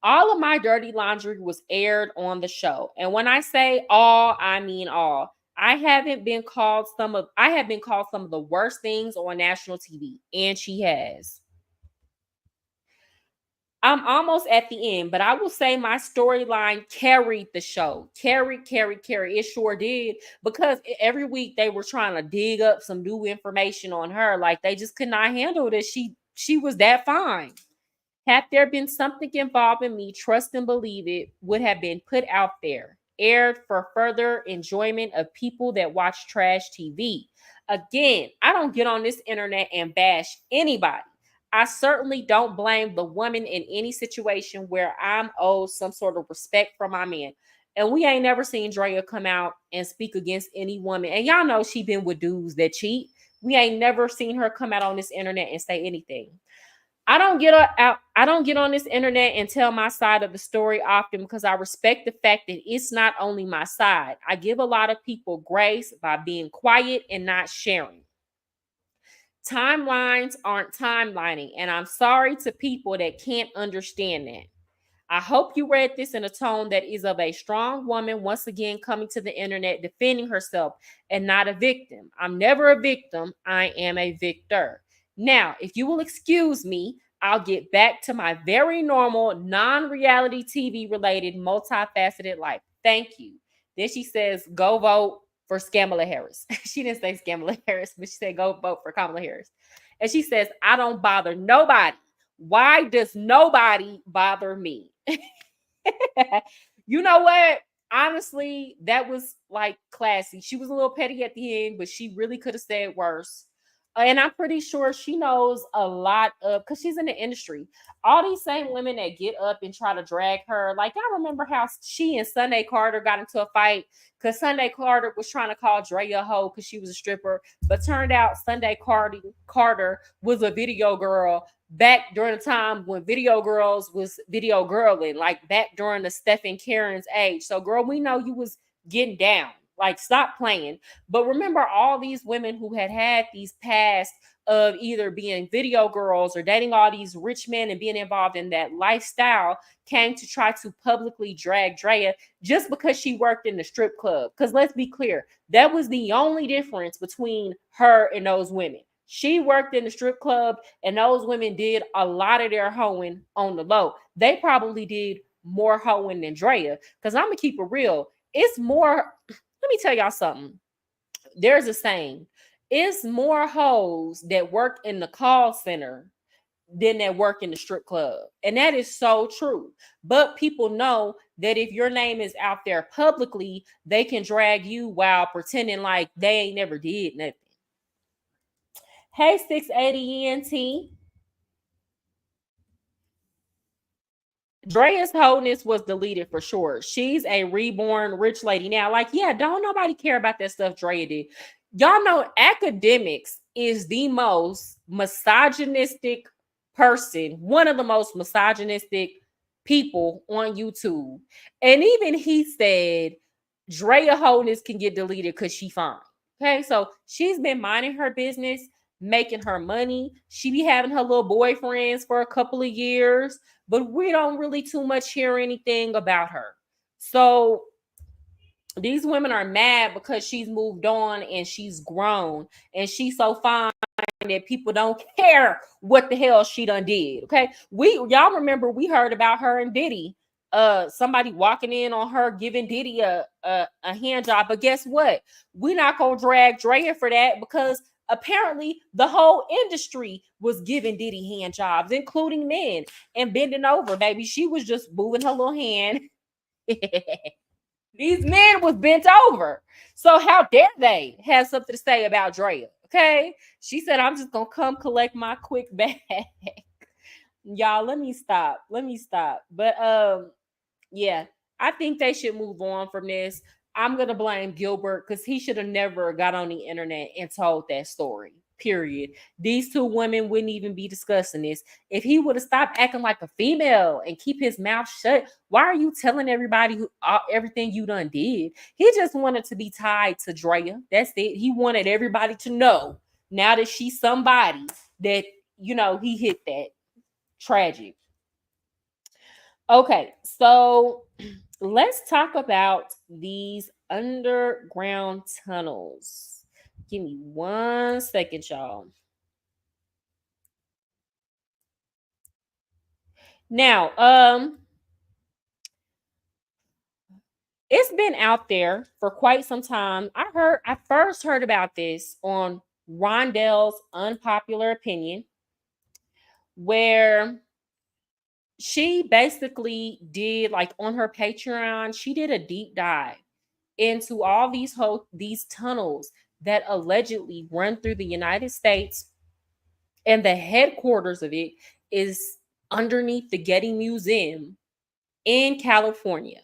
All of my dirty laundry was aired on the show. And when I say all, I mean all. I have been called some of the worst things on national TV, and she has. I'm almost at the end, but I will say my storyline carried the show. Carry. It sure did. Because every week they were trying to dig up some new information on her. Like they just could not handle it. She was that fine. Had there been something involving me, trust and believe it would have been put out there, aired for further enjoyment of people that watch trash TV. Again, I don't get on this internet and bash anybody. I certainly don't blame the woman in any situation where I'm owed some sort of respect from my man. And we ain't never seen Drea come out and speak against any woman. And y'all know she been with dudes that cheat. We ain't never seen her come out on this internet and say anything. I don't get on this internet and tell my side of the story often because I respect the fact that it's not only my side. I give a lot of people grace by being quiet and not sharing. Timelines aren't timelining, and I'm sorry to people that can't understand that. I hope you read this in a tone that is of a strong woman once again coming to the internet defending herself and not a victim. I'm never a victim, I am a victor. Now, if you will excuse me, I'll get back to my very normal, non reality TV related, multifaceted life. Thank you. Then she says, go vote for Kamala Harris. She didn't say Kamala Harris, but she said, go vote for Kamala Harris. And she says, I don't bother nobody. Why does nobody bother me? You know what? Honestly, that was like classy. She was a little petty at the end, but she really could have said worse. And I'm pretty sure she knows a lot of, because she's in the industry. All these same women that get up and try to drag her, like y'all remember how she and Sunday Carter got into a fight because Sunday Carter was trying to call Draya a hoe because she was a stripper, but turned out Sunday Carter was a video girl back during the time when video girls was video girling, like back during the Stephen Karen's age. So, girl, we know you was getting down. Like, stop playing. But remember, all these women who had these past of either being video girls or dating all these rich men and being involved in that lifestyle came to try to publicly drag Draya just because she worked in the strip club. Because let's be clear, that was the only difference between her and those women. She worked in the strip club, and those women did a lot of their hoeing on the low. They probably did more hoeing than Draya. Because I'm going to keep it real. It's more. Let me tell y'all something. There's a saying. It's more hoes that work in the call center than that work in the strip club. And that is so true. But people know that if your name is out there publicly, they can drag you while pretending like they ain't never did nothing. Hey, 680 ENT. Draya's wholeness was deleted for sure. She's a reborn rich lady now. Like, yeah, don't nobody care about that stuff Draya did. Y'all know academics is the most misogynistic person, one of the most misogynistic people on YouTube. And even he said Draya wholeness can get deleted because she fine. Okay, so she's been minding her business, making her money. She be having her little boyfriends for a couple of years, but we don't really too much hear anything about her. So these women are mad because she's moved on and she's grown and she's so fine that people don't care what the hell she done did. Okay, y'all remember we heard about her and Diddy. Somebody walking in on her giving Diddy a hand job, but guess what? We're not gonna drag Draya for that because apparently the whole industry was giving Diddy hand jobs, including men, and bending over, baby. She was just moving her little hand. These men was bent over. So how dare they have something to say about Draya? Okay. She said, I'm just gonna come collect my quick bag. Y'all, let me stop. Let me stop. But yeah, I think they should move on from this. I'm gonna blame Gilbert because he should have never got on the internet and told that story. Period. These two women wouldn't even be discussing this. If he would have stopped acting like a female and keep his mouth shut, why are you telling everybody everything you done did? He just wanted to be tied to Draya. That's it. He wanted everybody to know now that she's somebody that, he hit that. Tragic. Okay, so let's talk about these underground tunnels. Give me 1 second, y'all. Now, it's been out there for quite some time. I first heard about this on Rondell's Unpopular Opinion, where she basically did, like, on her Patreon, she did a deep dive into all these tunnels that allegedly run through the United States, and the headquarters of it is underneath the Getty Museum in California,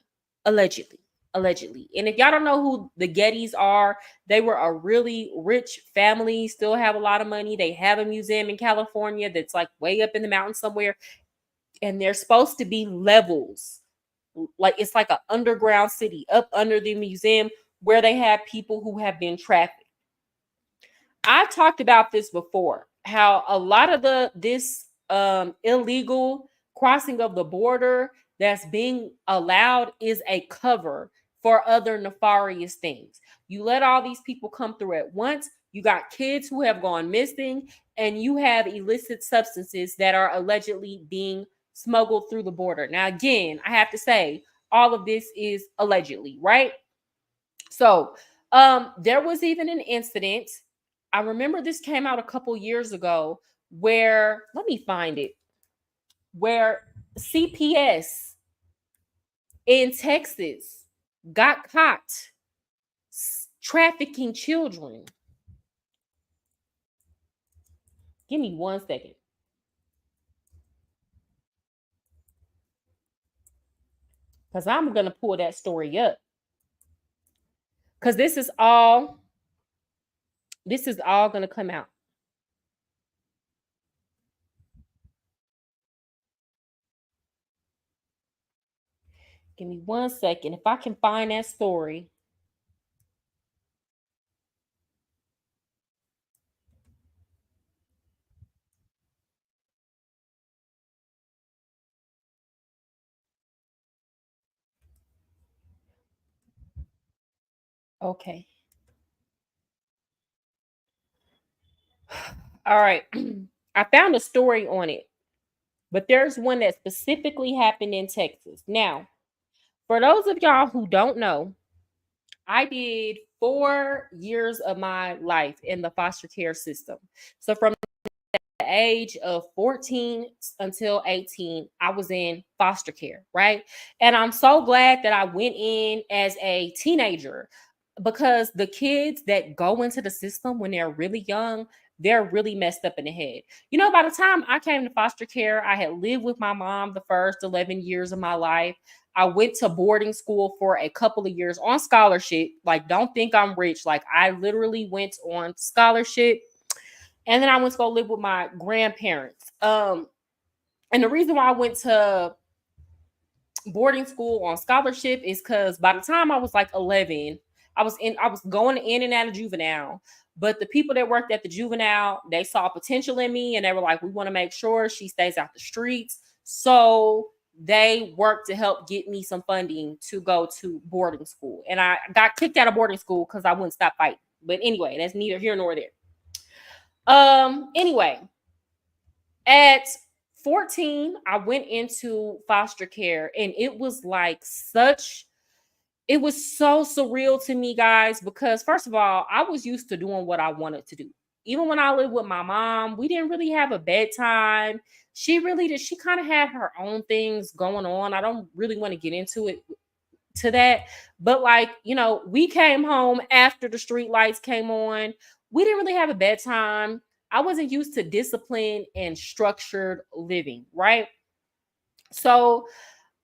allegedly. Allegedly. And if y'all don't know who the Gettys are, they were a really rich family, still have a lot of money. They have a museum in California that's like way up in the mountains somewhere. And they're supposed to be levels. Like it's like an underground city up under the museum where they have people who have been trafficked. I've talked about this before, how a lot of this illegal crossing of the border that's being allowed is a cover for other nefarious things. You let all these people come through at once. You got kids who have gone missing, and you have illicit substances that are allegedly being smuggled through the border. Now, again, I have to say, all of this is allegedly, right? So, there was even an incident. I remember this came out a couple years ago where, let me find it, where CPS in Texas got caught trafficking children. Give me 1 second. Because I'm going to pull that story up. Because this is all going to come out. Give me 1 second. If I can find that story. Okay. All right. I found a story on it, but there's one that specifically happened in Texas. Now, for those of y'all who don't know, I did 4 years of my life in the foster care system. So from the age of 14 until 18, I was in foster care, right? And I'm so glad that I went in as a teenager, because the kids that go into the system when they're really young, they're really messed up in the head. You know, by the time I came to foster care, I had lived with my mom the first 11 years of my life. I went to boarding school for a couple of years on scholarship. Like, don't think I'm rich. Like, I literally went on scholarship, and then I went to go live with my grandparents. And the reason why I went to boarding school on scholarship is because by the time I was like 11, I was going in and out of juvenile. But the people that worked at the juvenile, they saw potential in me, and they were like, we want to make sure she stays out the streets. So they worked to help get me some funding to go to boarding school. And I got kicked out of boarding school because I wouldn't stop fighting. But anyway, that's neither here nor there. Anyway, at 14, I went into foster care, and it was like it was so surreal to me, guys, because first of all, I was used to doing what I wanted to do. Even when I lived with my mom, we didn't really have a bedtime. She really did. She kind of had her own things going on. I don't really want to get into it to that, but like, you know, we came home after the street lights came on. We didn't really have a bedtime. I wasn't used to discipline and structured living, right? So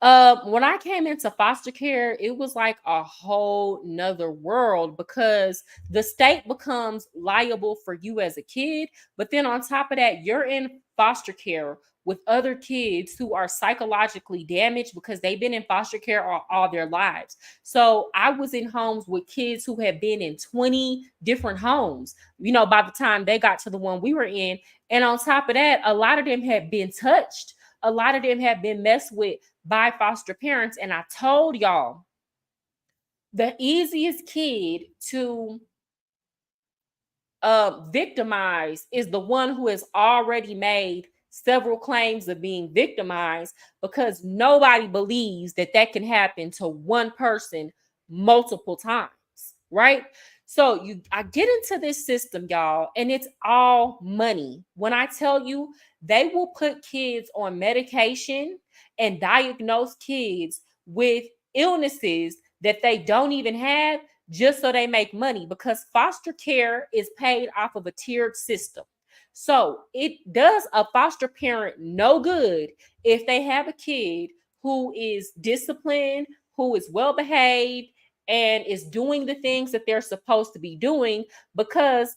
when I came into foster care, it was like a whole nother world, because the state becomes liable for you as a kid. But then on top of that, you're in foster care with other kids who are psychologically damaged because they've been in foster care all their lives. So I was in homes with kids who had been in 20 different homes, you know, by the time they got to the one we were in. And on top of that, a lot of them had been touched. A lot of them have been messed with by foster parents. And I told y'all, the easiest kid to victimize is the one who has already made several claims of being victimized, because nobody believes that that can happen to one person multiple times, right? So I get into this system, y'all, and it's all money. When I tell you, they will put kids on medication and diagnose kids with illnesses that they don't even have, just so they make money, because foster care is paid off of a tiered system. So it does a foster parent no good if they have a kid who is disciplined, who is well behaved, and is doing the things that they're supposed to be doing, because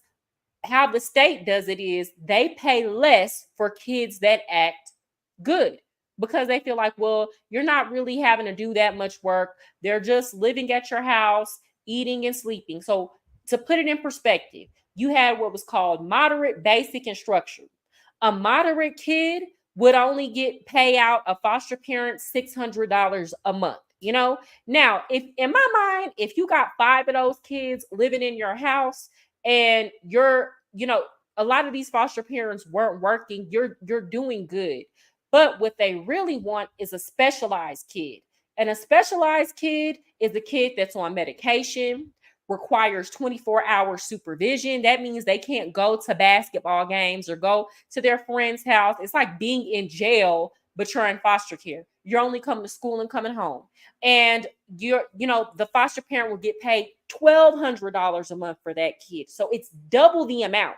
how the state does it is they pay less for kids that act good, because they feel like, well, you're not really having to do that much work. They're just living at your house, eating and sleeping. So to put it in perspective, you had what was called moderate, basic, and structured. A moderate kid would only get pay out a foster parent $600 a month. You know, now, if in my mind, if you got 5 of those kids living in your house, and you're, you know, a lot of these foster parents weren't working, you're doing good. But what they really want is a specialized kid. And a specialized kid is a kid that's on medication, requires 24-hour supervision. That means they can't go to basketball games or go to their friend's house. It's like being in jail, but you're in foster care. You're only coming to school and coming home. And the foster parent will get paid $1,200 a month for that kid. So it's double the amount.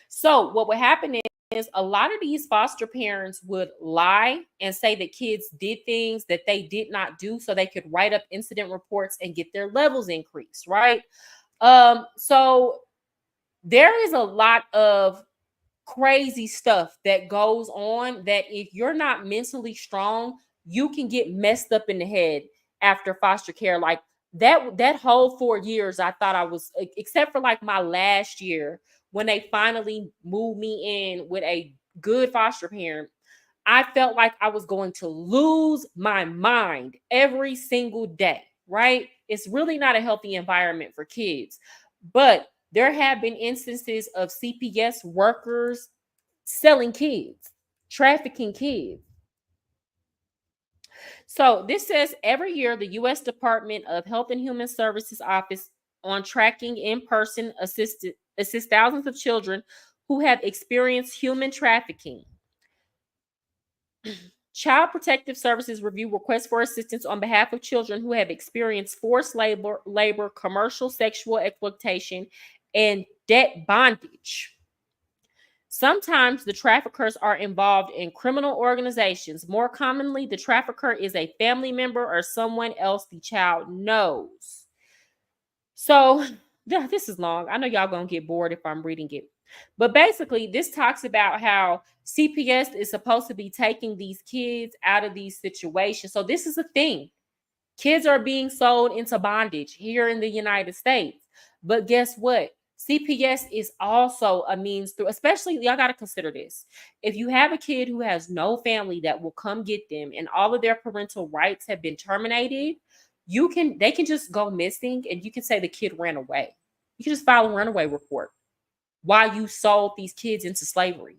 So what would happen is a lot of these foster parents would lie and say that kids did things that they did not do so they could write up incident reports and get their levels increased, right? So there is a lot of crazy stuff that goes on that if you're not mentally strong, you can get messed up in the head after foster care. Like that whole 4 years, I thought I was, except for like my last year when they finally moved me in with a good foster parent, I felt like I was going to lose my mind every single day, right? It's really not a healthy environment for kids. But there have been instances of CPS workers selling kids, trafficking kids. So this says every year the U.S. Department of Health and Human Services Office on tracking in-person assist thousands of children who have experienced human trafficking. Child Protective Services review requests for assistance on behalf of children who have experienced forced labor, commercial sexual exploitation, and debt bondage. Sometimes the traffickers are involved in criminal organizations. More commonly, the trafficker is a family member or someone else the child knows. So, this is long. I know y'all gonna get bored if I'm reading it. But basically, this talks about how CPS is supposed to be taking these kids out of these situations. So this is a thing. Kids are being sold into bondage here in the United States. But guess what? CPS is also a means through, especially y'all got to consider this. If you have a kid who has no family that will come get them and all of their parental rights have been terminated, they can just go missing and you can say the kid ran away. You can just file a runaway report while you sold these kids into slavery.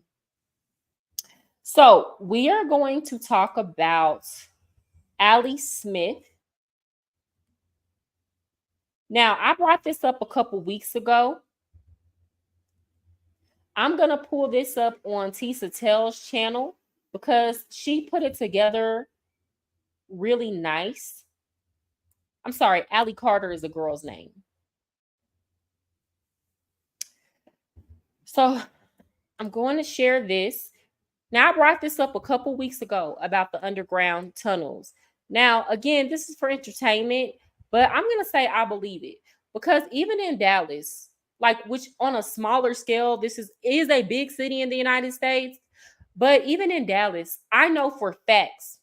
So we are going to talk about Allie Smith. Now, I brought this up a couple weeks ago. I'm going to pull this up on Tisa Tell's channel because she put it together really nice. I'm sorry, Allie Carter is a girl's name. So I'm going to share this. Now, I brought this up a couple weeks ago about the underground tunnels. Now, again, this is for entertainment, but I'm going to say I believe it because even in Dallas, like which on a smaller scale, this is a big city in the United States, but even in Dallas, I know for facts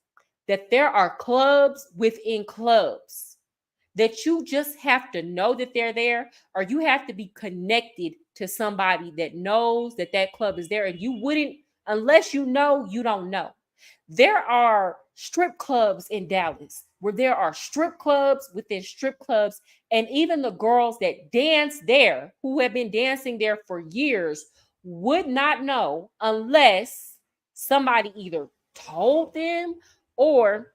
that there are clubs within clubs that you just have to know that they're there, or you have to be connected to somebody that knows that that club is there, and you wouldn't, unless you know, you don't know. There are strip clubs in Dallas where there are strip clubs within strip clubs, and even the girls that dance there, who have been dancing there for years, would not know unless somebody either told them or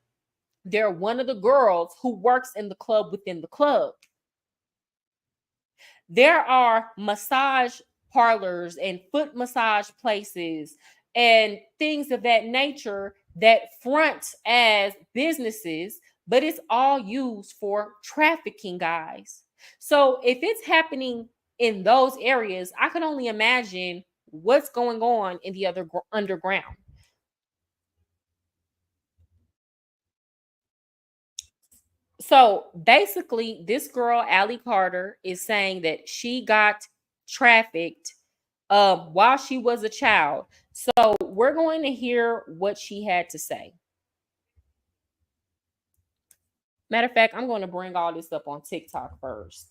they're one of the girls who works in the club within the club. There are massage parlors and foot massage places and things of that nature that front as businesses, but it's all used for trafficking, guys. So if it's happening in those areas, I can only imagine what's going on in the other underground. So basically, this girl, Allie Carter, is saying that she got trafficked while she was a child. So we're going to hear what she had to say. Matter of fact, I'm going to bring all this up on TikTok first.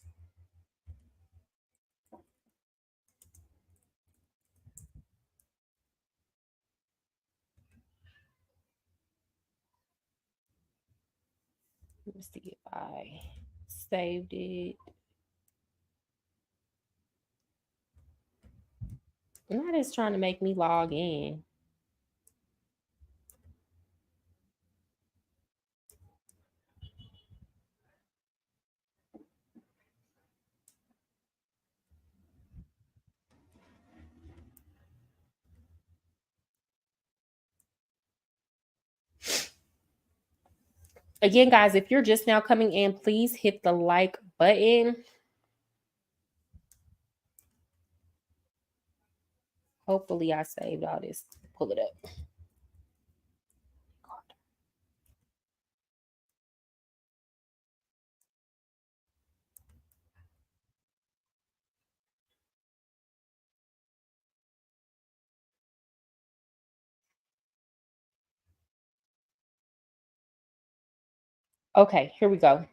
Let me see if I saved it. Now it's trying to make me log in. Again, guys, if you're just now coming in, please hit the like button. Hopefully I saved all this. Pull it up. Okay, here we go.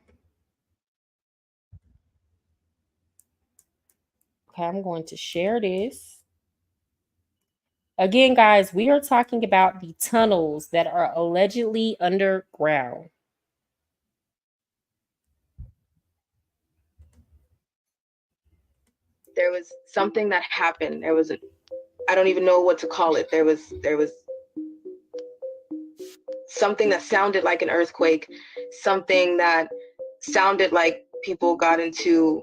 Okay, I'm going to share this. Again, guys, we are talking about the tunnels that are allegedly underground. There was something that happened. There was I don't even know what to call it. There was something that sounded like an earthquake, something that sounded like people got into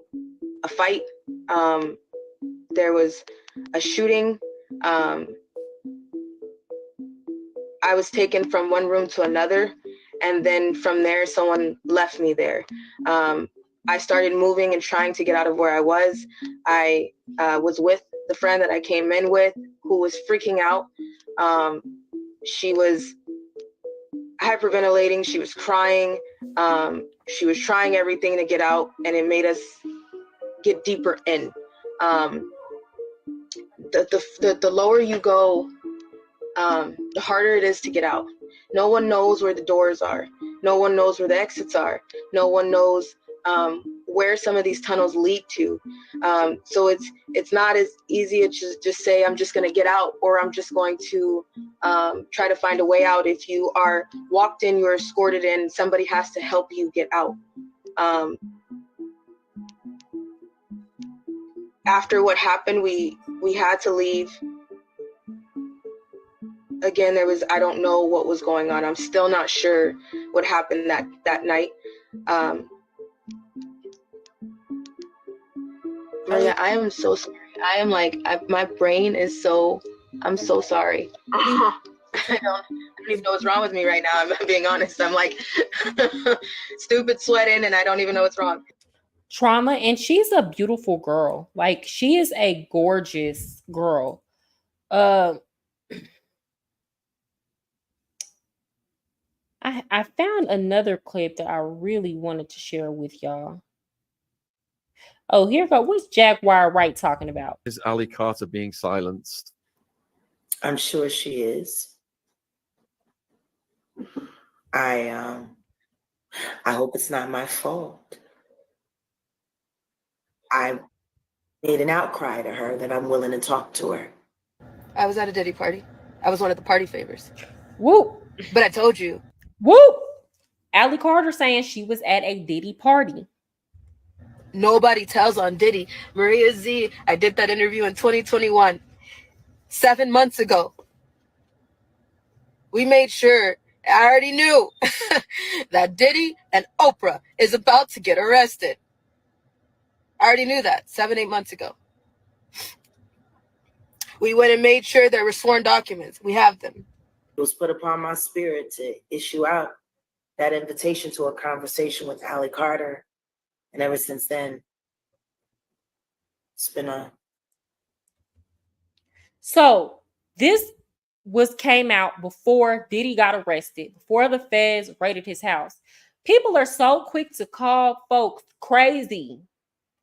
a fight. There was a shooting. I was taken from one room to another, and then from there, someone left me there. I started moving and trying to get out of where I was. I was with the friend that I came in with, who was freaking out. She was hyperventilating. She was crying. She was trying everything to get out, and it made us get deeper in. The lower you go, the harder it is to get out. No one knows where the doors are. No one knows where the exits are. No one knows where some of these tunnels lead to. So it's not as easy as just say, I'm just going to get out, or I'm just going to try to find a way out. If you are walked in, you're escorted in, somebody has to help you get out. After what happened, we had to leave. Again, I don't know what was going on. I'm still not sure what happened that night. Maria, I am so sorry. I am like, my brain is I'm so sorry. I don't even know what's wrong with me right now. I'm being honest. I'm like stupid sweating, and I don't even know what's wrong. Trauma, and she's a beautiful girl. Like, she is a gorgeous girl. I found another clip that I really wanted to share with y'all. Oh, here go. What's Jaguar Wright talking about? Is Ali Carter being silenced? I'm sure she is. I hope it's not my fault. I made an outcry to her that I'm willing to talk to her. I was at a Diddy party. I was one of the party favors. Whoop. But I told you. Whoop. Ali Carter saying she was at a Diddy party. Nobody tells on Diddy. Maria Z, I did that interview in 2021, 7 months ago. We made sure, I already knew that Diddy and Oprah is about to get arrested. I already knew that 7-8 months ago. We went and made sure there were sworn documents. We have them. It was put upon my spirit to issue out that invitation to a conversation with Ali Carter. And ever since then, it's been a... So this came out before Diddy got arrested, before the feds raided his house. People are so quick to call folks crazy.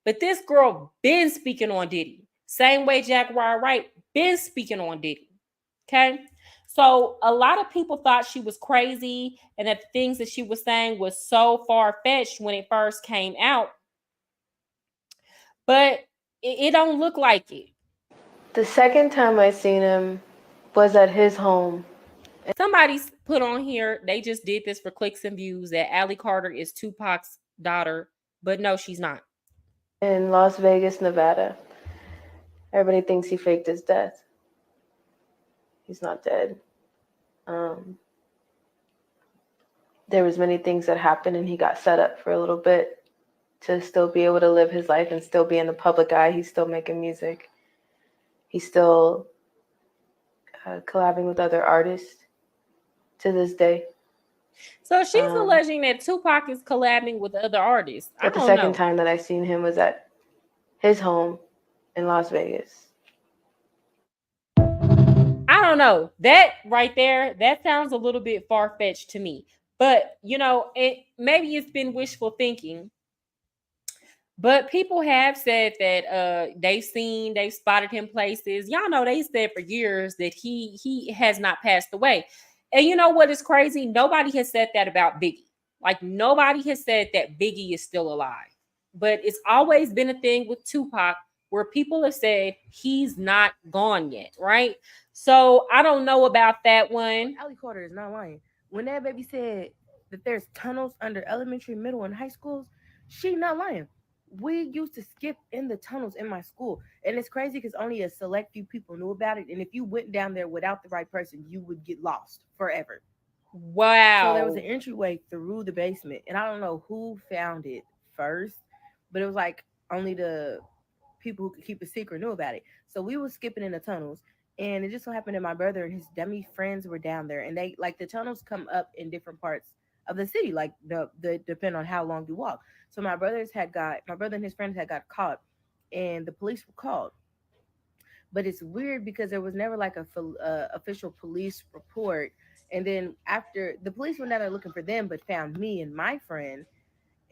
But this girl been speaking on Diddy. Same way Jaguar Wright been speaking on Diddy. Okay? So a lot of people thought she was crazy and that the things that she was saying was so far-fetched when it first came out. But it don't look like it. The second time I seen him was at his home. Somebody put on here, they just did this for clicks and views, that Ali Carter is Tupac's daughter. But no, she's not. In Las Vegas, Nevada. Everybody thinks he faked his death. He's not dead. There was many things that happened, and he got set up for a little bit to still be able to live his life and still be in the public eye. He's still making music. He's still collabing with other artists to this day. So she's alleging that Tupac is collabing with other artists. But the second time that I seen him was at his home in Las Vegas. don't know. That right there, that sounds a little bit far-fetched to me. But, maybe it's been wishful thinking. But people have said that they've spotted him places. Y'all know they said for years that he has not passed away. And you know what is crazy? Nobody has said that about Biggie. Like nobody has said that Biggie is still alive. But it's always been a thing with Tupac where people have said he's not gone yet, right? So I don't know about that one. Allie Carter is not lying. When that baby said that there's tunnels under elementary, middle, and high schools, she not lying. We used to skip in the tunnels in my school. And it's crazy because only a select few people knew about it. And if you went down there without the right person, you would get lost forever. Wow. So there was an entryway through the basement. And I don't know who found it first, but it was like only the people who could keep a secret knew about it. So we were skipping in the tunnels. And it just so happened that my brother and his dummy friends were down there. And they like the tunnels come up in different parts of the city, like the depend on how long you walk. So my brother and his friends had got caught, and the police were called. But it's weird because there was never like a official police report. And then after the police were never looking for them, but found me and my friend.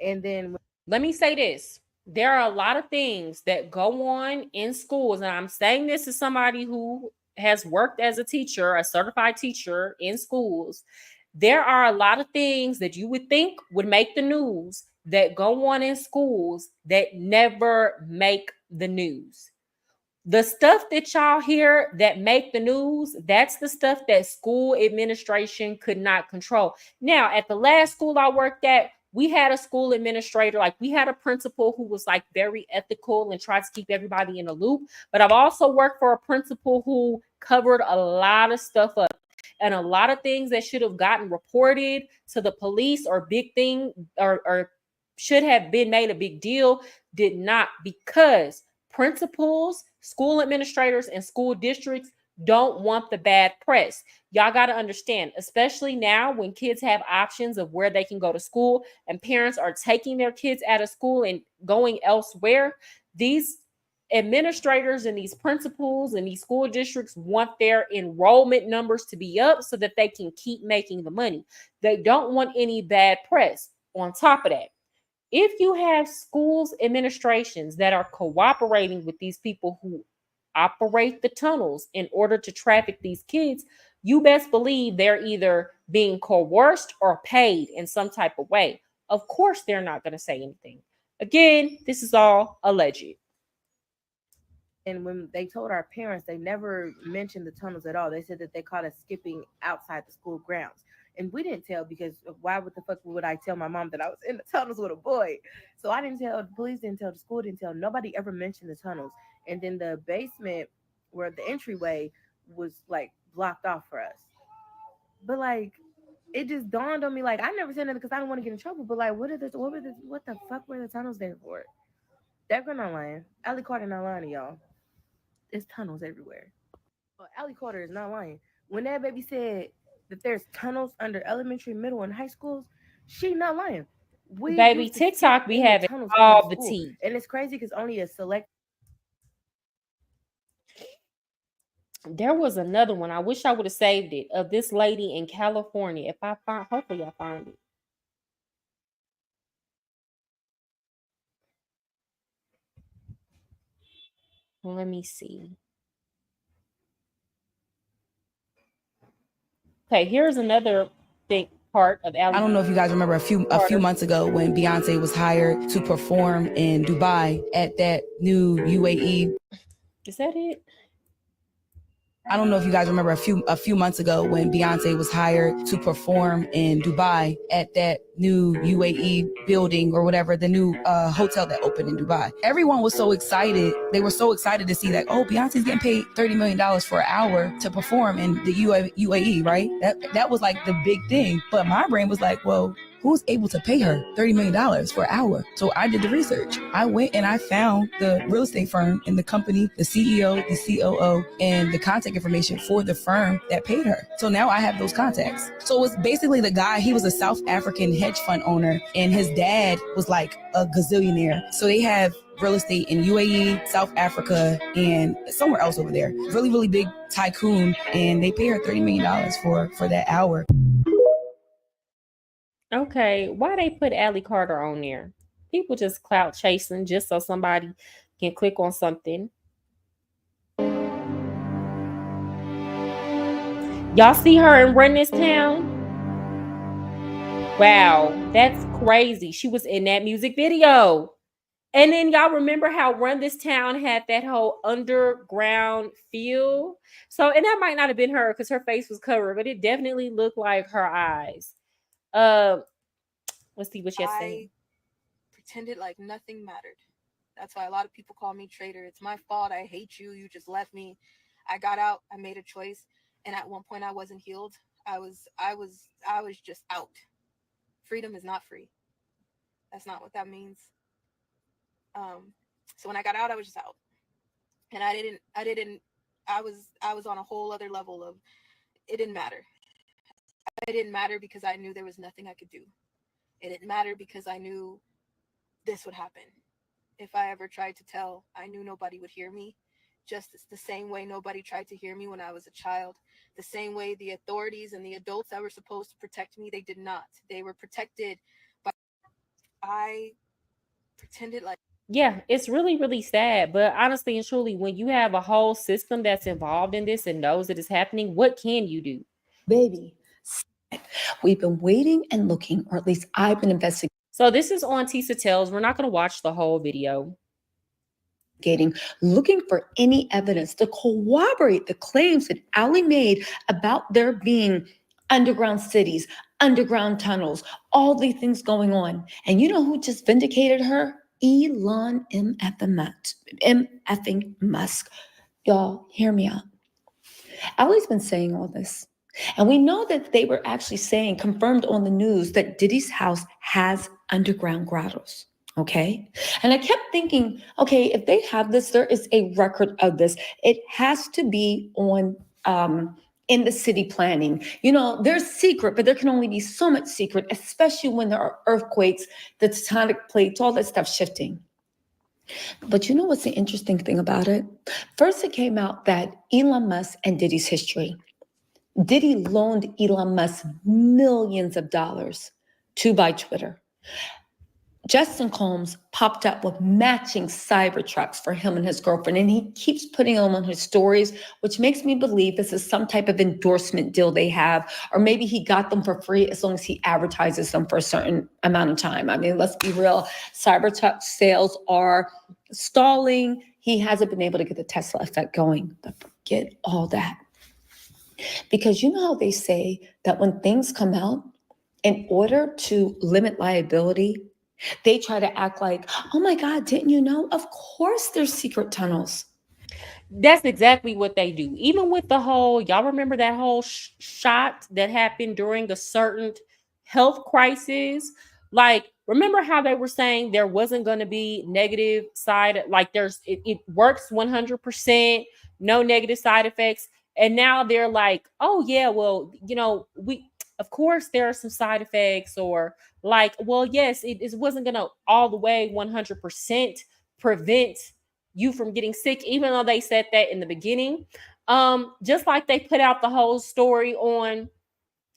And then let me say this. There are a lot of things that go on in schools. And I'm saying this as somebody who has worked as a teacher, a certified teacher in schools. There are a lot of things that you would think would make the news that go on in schools that never make the news. The stuff that y'all hear that make the news, that's the stuff that school administration could not control. Now, at the last school I worked at, we had a school administrator, like we had a principal who was like very ethical and tried to keep everybody in the loop. But I've also worked for a principal who covered a lot of stuff up. And a lot of things that should have gotten reported to the police or big thing or should have been made a big deal did not, because principals, school administrators, and school districts don't want the bad press. Y'all got to understand, especially now when kids have options of where they can go to school and parents are taking their kids out of school and going elsewhere. These administrators and these principals and these school districts want their enrollment numbers to be up so that they can keep making the money. They don't want any bad press. On top of that, if you have schools administrations that are cooperating with these people who operate the tunnels in order to traffic these kids, you best believe they're either being coerced or paid in some type of way. Of course, they're not going to say anything. Again, this is all alleged. And when they told our parents, they never mentioned the tunnels at all. They said that they caught us skipping outside the school grounds. And we didn't tell because why the fuck would I tell my mom that I was in the tunnels with a boy? So I didn't tell, the police didn't tell, the school didn't tell. Nobody ever mentioned the tunnels. And then the basement where the entryway was like blocked off for us. But like, it just dawned on me, like, I never said that because I don't want to get in trouble. But like, what the fuck were the tunnels there for? That girl not lying. Allie Carter not lying to y'all. There's tunnels everywhere. Allie Carter is not lying. When that baby said that there's tunnels under elementary, middle, and high schools, she not lying. Baby, TikTok be having all the tea. And it's crazy because only a select. There was another one. I wish I would have saved it, of this lady in California. If I find, hopefully I find it. Let me see. Okay, here's another thing part of Allie. I don't know if you guys remember a few months ago when Beyonce was hired to perform in Dubai at that new UAE. Is that it? I don't know if you guys remember a few months ago when Beyonce was hired to perform in Dubai at that new UAE building or whatever, the new hotel that opened in Dubai. Everyone was so excited. They were so excited to see that, oh, Beyonce's getting paid $30 million for an hour to perform in the UAE, right? That was like the big thing. But my brain was like, well, who's able to pay her $30 million for an hour? So I did the research. I went and I found the real estate firm and the company, the CEO, the COO, and the contact information for the firm that paid her. So now I have those contacts. So it was basically the guy, he was a South African hedge fund owner, and his dad was like a gazillionaire. So they have real estate in UAE, South Africa, and somewhere else over there. Really, really big tycoon, and they pay her $30 million for that hour. Okay, why they put Allie Carter on there? People just clout chasing just so somebody can click on something. Y'all see her in Run This Town? Wow, that's crazy. She was in that music video. And then y'all remember how Run This Town had that whole underground feel? So, and that might not have been her because her face was covered, but it definitely looked like her eyes. Let's see what she has to say. I pretended like nothing mattered. That's why a lot of people call me traitor. It's my fault. I hate you. You just left me. I got out. I made a choice. And at one point I wasn't healed. I was just out. Freedom is not free. That's not what that means. So when I got out, I was just out. And I was on a whole other level of, it didn't matter. It didn't matter because I knew there was nothing I could do. It didn't matter because I knew this would happen. If I ever tried to tell, I knew nobody would hear me. Just the same way nobody tried to hear me when I was a child. The same way the authorities and the adults that were supposed to protect me, they did not. They were protected by... I pretended like... Yeah, it's really, really sad. But honestly and truly, when you have a whole system that's involved in this and knows that it's happening, what can you do? Baby, we've been waiting and looking, or at least I've been investigating. So this is on Tisa Tells. We're not going to watch the whole video. Looking for any evidence to corroborate the claims that Allie made about there being underground cities, underground tunnels, all these things going on. And you know who just vindicated her? Elon M.F.ing Musk. Y'all, hear me out. Allie's been saying all this. And we know that they were actually saying, confirmed on the news, that Diddy's house has underground grottos. Okay. And I kept thinking, okay, if they have this, there is a record of this. It has to be on in the city planning. You know, there's secret, but there can only be so much secret, especially when there are earthquakes, the tectonic plates, all that stuff shifting. But you know what's the interesting thing about it? First, it came out that Elon Musk and Diddy's history. Diddy loaned Elon Musk millions of dollars to buy Twitter. Justin Combs popped up with matching Cybertrucks for him and his girlfriend, and he keeps putting them on his stories, which makes me believe this is some type of endorsement deal they have, or maybe he got them for free as long as he advertises them for a certain amount of time. I mean, let's be real, Cybertruck sales are stalling. He hasn't been able to get the Tesla effect going, but forget all that. Because you know how they say that when things come out, in order to limit liability, they try to act like, oh my God, didn't you know? Of course there's secret tunnels. That's exactly what they do. Even with the whole, y'all remember that whole shot that happened during a certain health crisis? Like, remember how they were saying there wasn't going to be negative side, like it works 100%, no negative side effects. And now they're like, oh yeah, well, you know, of course there are some side effects, or like, well, yes, it wasn't going to all the way 100% prevent you from getting sick, even though they said that in the beginning. Just like they put out the whole story on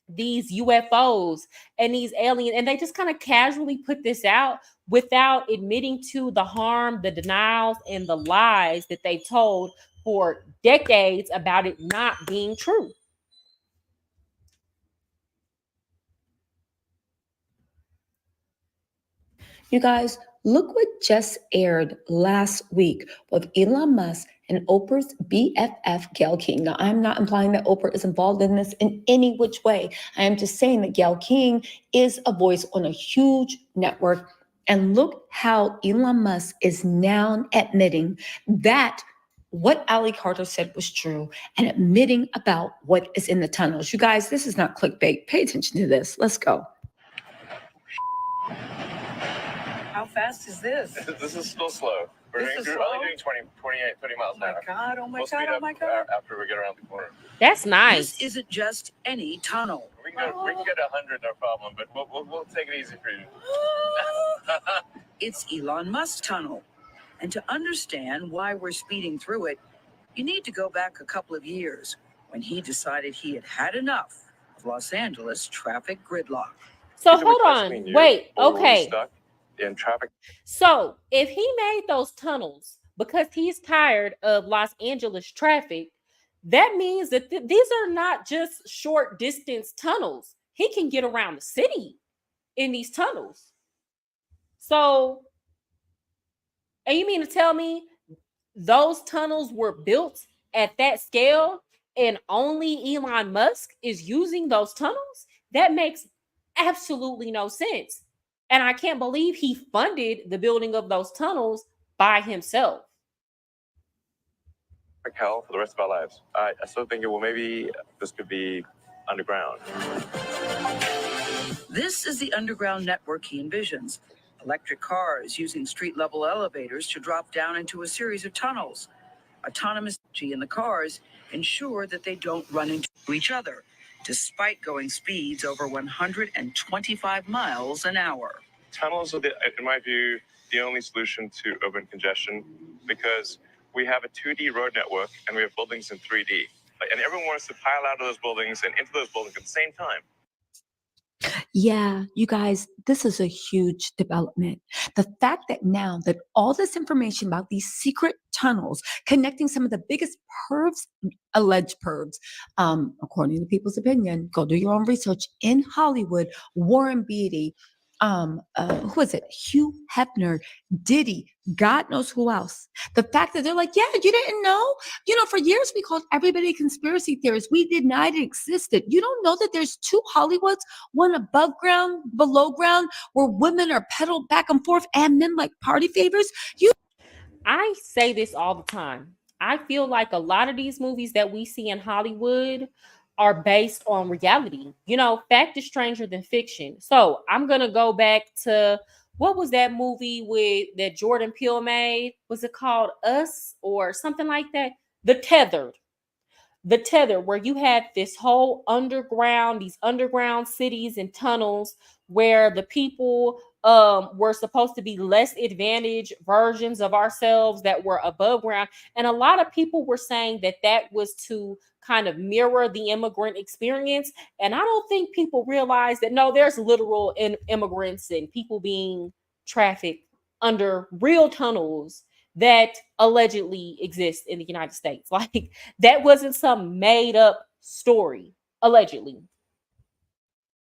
these UFOs and these aliens, and they just kind of casually put this out without admitting to the harm, the denials, and the lies that they told for decades about it not being true. You guys, look what just aired last week with Elon Musk and Oprah's BFF, Gayle King. Now, I'm not implying that Oprah is involved in this in any which way. I am just saying that Gayle King is a voice on a huge network. And look how Elon Musk is now admitting that what Allie Carter said was true and admitting about what is in the tunnels. You guys, this is not clickbait. Pay attention to this. Let's go. How fast is this? This is still slow. We're only doing 30 miles an hour. Oh my God, oh my God. After we get around the corner. That's nice. This isn't just any tunnel. We can get 100, no problem, but we'll take it easy for you. It's Elon Musk tunnel. And to understand why we're speeding through it, you need to go back a couple of years when he decided he had had enough of Los Angeles traffic gridlock. So hold on. Wait. Okay. Stuck in traffic. So if he made those tunnels because he's tired of Los Angeles traffic, that means that these are not just short distance tunnels. He can get around the city in these tunnels. So, and you mean to tell me those tunnels were built at that scale and only Elon Musk is using those tunnels? That makes absolutely no sense. And I can't believe he funded the building of those tunnels by himself. Hell for the rest of our lives. I still think maybe this could be underground. This is the underground network he envisions. Electric cars using street-level elevators to drop down into a series of tunnels. Autonomous G in the cars ensure that they don't run into each other, despite going speeds over 125 miles an hour. Tunnels are, in my view, the only solution to urban congestion because we have a 2D road network and we have buildings in 3D. And everyone wants to pile out of those buildings and into those buildings at the same time. Yeah, you guys, this is a huge development. The fact that now that all this information about these secret tunnels connecting some of the biggest pervs, alleged pervs, according to people's opinion, go do your own research, in Hollywood, Warren Beatty, who is it? Hugh Hefner, Diddy, God knows who else. The fact that they're like, yeah, you didn't know? You know, for years we called everybody conspiracy theorists. We denied it existed. You don't know that there's two Hollywoods, one above ground, below ground, where women are pedaled back and forth and men like party favors? I say this all the time. I feel like a lot of these movies that we see in Hollywood are based on reality. You know, fact is stranger than fiction. So I'm gonna go back to what was that movie with that Jordan Peele made? Was it called Us or something like that? The Tethered. The Tether, where you had this whole underground, these underground cities and tunnels where the people were supposed to be less advantaged versions of ourselves that were above ground. And a lot of people were saying that that was to kind of mirror the immigrant experience. And I don't think people realize that no, there's literal immigrants and people being trafficked under real tunnels that allegedly exist in the United States. Like that wasn't some made up story, allegedly.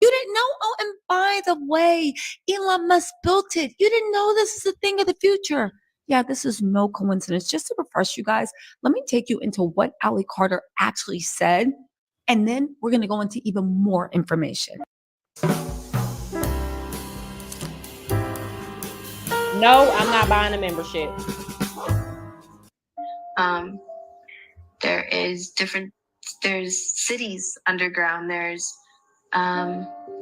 You didn't know? Oh, and by the way, Elon Musk built it. You didn't know this is a thing of the future. Yeah, this is no coincidence. Just to refresh you guys, let me take you into what Ali Carter actually said, and then we're going to go into even more information. No, I'm not buying a membership. There's cities underground. There's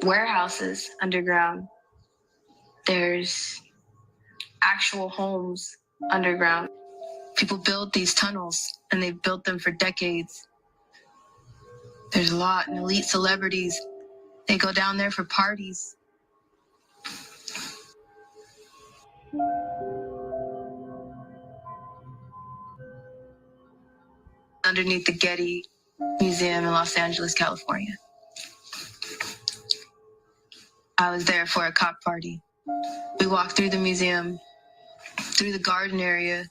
warehouses underground. There's actual homes underground. People build these tunnels and they've built them for decades. There's a lot, and elite celebrities, they go down there for parties. Underneath the Getty Museum in Los Angeles, California. I was there for a cock party. We walked through the museum, through the garden area,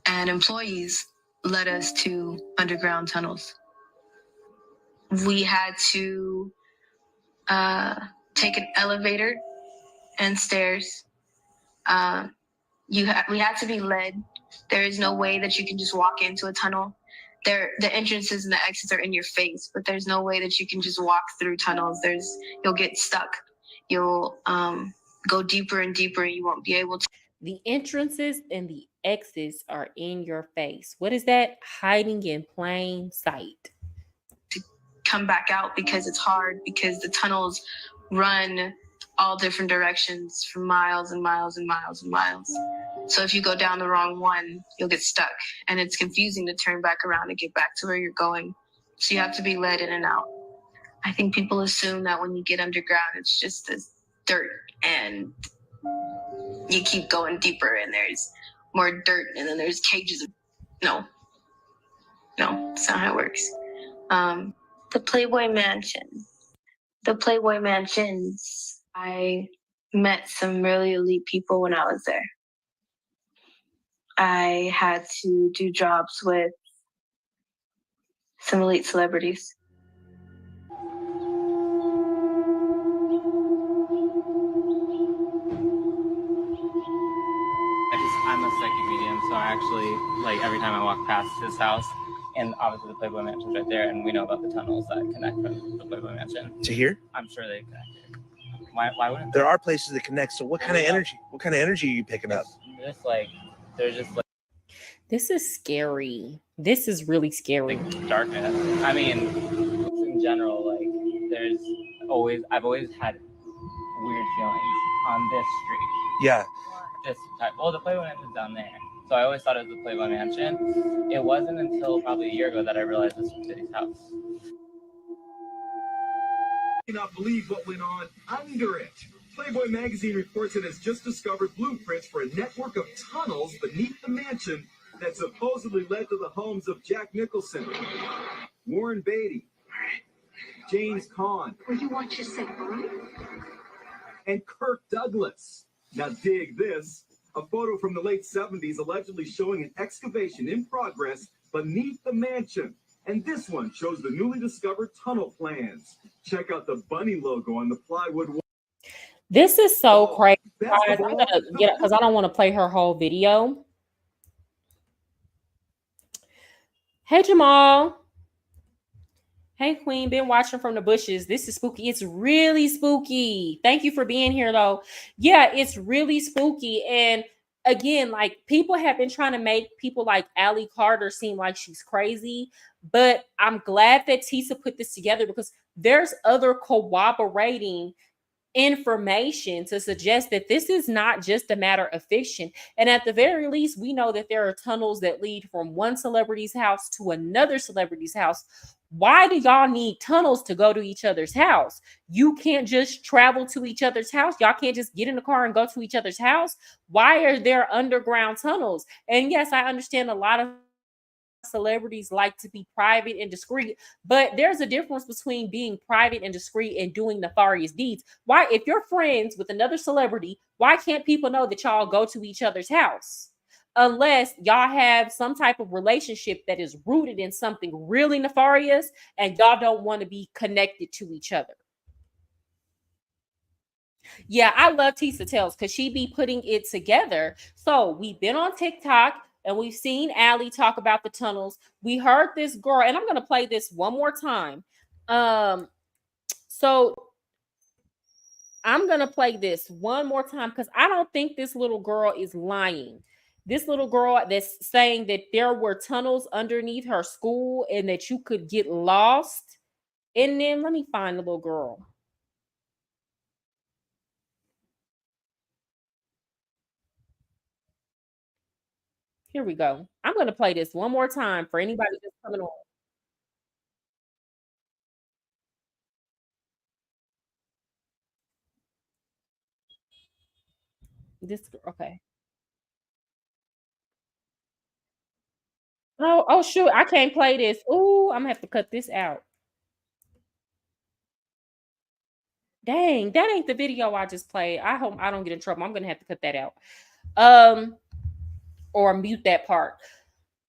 and employees led us to underground tunnels. We had to take an elevator and stairs. We had to be led. There is no way that you can just walk into a tunnel. The entrances and the exits are in your face, but there's no way that you can just walk through tunnels. You'll get stuck. You'll go deeper and deeper, and you won't be able to. The entrances and the exits are in your face. What is that? Hiding in plain sight. To come back out because it's hard, because the tunnels run all different directions for miles and miles and miles and miles. So if you go down the wrong one, you'll get stuck, and it's confusing to turn back around and get back to where you're going. So you have to be led in and out. I think people assume that when you get underground, it's just this dirt and you keep going deeper and there's more dirt, and then there's cages. No, that's not how it works. The Playboy Mansion. The Playboy Mansions. I met some really elite people when I was there. I had to do jobs with some elite celebrities. I'm a psychic medium, so I actually, like, every time I walk past his house, and obviously the Playboy Mansion's right there, and we know about the tunnels that connect from the Playboy Mansion. To here? I'm sure they connect here. Why wouldn't there are places that connect? So what kind of energy? What kind of energy are you picking up? Just like there's just like this is scary. This is really scary. Like darkness. I mean, in general, like I've always had weird feelings on this street. Yeah. This type. Well, the Playboy Mansion's down there. So I always thought it was the Playboy Mansion. It wasn't until probably a year ago that I realized this was Diddy's house. I cannot believe what went on under it. Playboy magazine reports it has just discovered blueprints for a network of tunnels beneath the mansion that supposedly led to the homes of Jack Nicholson, Warren Beatty, James Caan, and Kirk Douglas. Now dig this, a photo from the late 70s allegedly showing an excavation in progress beneath the mansion. And this one shows the newly discovered tunnel plans. Check out the bunny logo on the plywood wall. This is so crazy. Guys, I'm gonna get it because I don't want to play her whole video. Hey Jamal. Hey Queen, been watching from the bushes. This is spooky. It's really spooky. Thank you for being here though. Yeah, it's really spooky. And again, like people have been trying to make people like Allie Carter seem like she's crazy. But I'm glad that Tisa put this together because there's other corroborating information to suggest that this is not just a matter of fiction. And at the very least, we know that there are tunnels that lead from one celebrity's house to another celebrity's house. Why do y'all need tunnels to go to each other's house? You can't just travel to each other's house. Y'all can't just get in the car and go to each other's house. Why are there underground tunnels? And yes, I understand a lot of celebrities like to be private and discreet, but there's a difference between being private and discreet and doing nefarious deeds. Why, if you're friends with another celebrity, why can't people know that y'all go to each other's house? Unless y'all have some type of relationship that is rooted in something really nefarious and y'all don't want to be connected to each other. Yeah, I love Tisa Tells because she be putting it together. So we've been on TikTok and we've seen Allie talk about the tunnels. We heard this girl, and I'm going to play this one more time. So I'm going to play this one more time because I don't think this little girl is lying. This little girl that's saying that there were tunnels underneath her school and that you could get lost. And then let me find the little girl. Here we go. I'm going to play this one more time for anybody that's coming on. This, okay. Oh, shoot. I can't play this. Ooh, I'm going to have to cut this out. Dang, that ain't the video I just played. I hope I don't get in trouble. I'm going to have to cut that out. Or mute that part.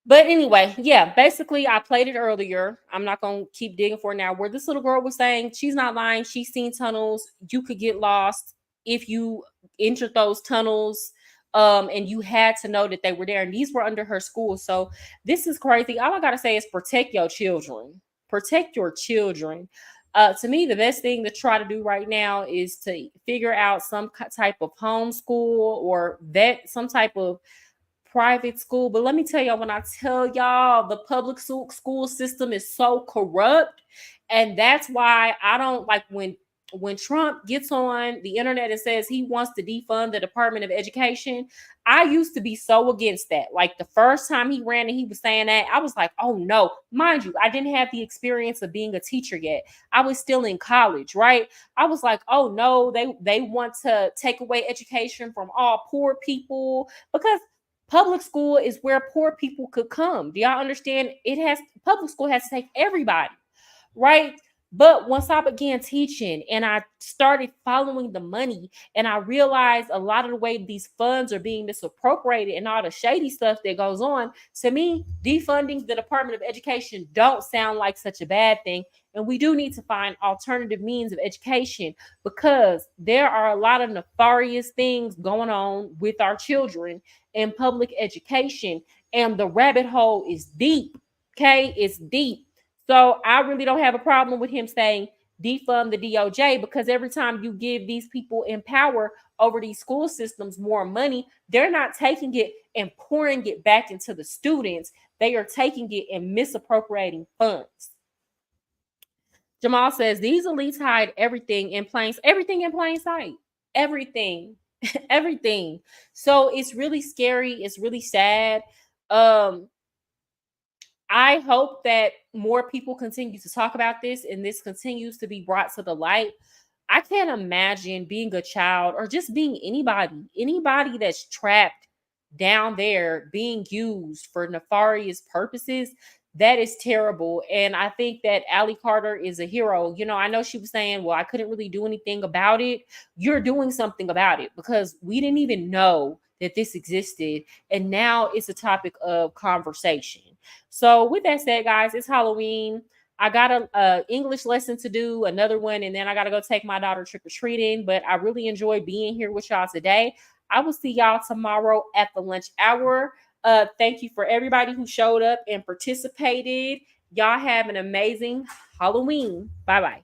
But anyway, yeah, basically I played it earlier. I'm not going to keep digging for it now. Where this little girl was saying she's not lying. She's seen tunnels. You could get lost if you entered those tunnels. And you had to know that they were there. And these were under her school. So this is crazy. All I got to say is protect your children. Protect your children. To me, the best thing to try to do right now is to figure out some type of homeschool or some type of private school. But let me tell y'all, when I tell y'all the public school system is so corrupt, and that's why I don't like when Trump gets on the internet and says he wants to defund the Department of Education. I used to be so against that. Like the first time he ran and he was saying that, I was like, oh no. Mind you, I didn't have the experience of being a teacher yet. I was still in college, right? I was like, oh no, they want to take away education from all poor people because Public school is where poor people could come. Do y'all understand? Public school has to take everybody, right? But once I began teaching and I started following the money, and I realized a lot of the way these funds are being misappropriated and all the shady stuff that goes on, to me, defunding the Department of Education don't sound like such a bad thing. And we do need to find alternative means of education, because there are a lot of nefarious things going on with our children in public education. And the rabbit hole is deep. Okay, it's deep. So I really don't have a problem with him saying defund the DOJ, because every time you give these people in power over these school systems more money, they're not taking it and pouring it back into the students. They are taking it and misappropriating funds. Jamal says these elites hide everything in plain sight. Everything. Everything. So it's really scary. It's really sad. I hope that more people continue to talk about this and this continues to be brought to the light. I can't imagine being a child or just being anybody that's trapped down there being used for nefarious purposes. That is terrible. And I think that Allie Carter is a hero. You know, I know she was saying, well, I couldn't really do anything about it. You're doing something about it, because we didn't even know that this existed. And now it's a topic of conversation. So with that said, guys, it's Halloween. I got a English lesson to do, another one, and then I got to go take my daughter trick-or-treating. But I really enjoyed being here with y'all today. I will see y'all tomorrow at the lunch hour. Thank you for everybody who showed up and participated. Y'all have an amazing Halloween. Bye-bye.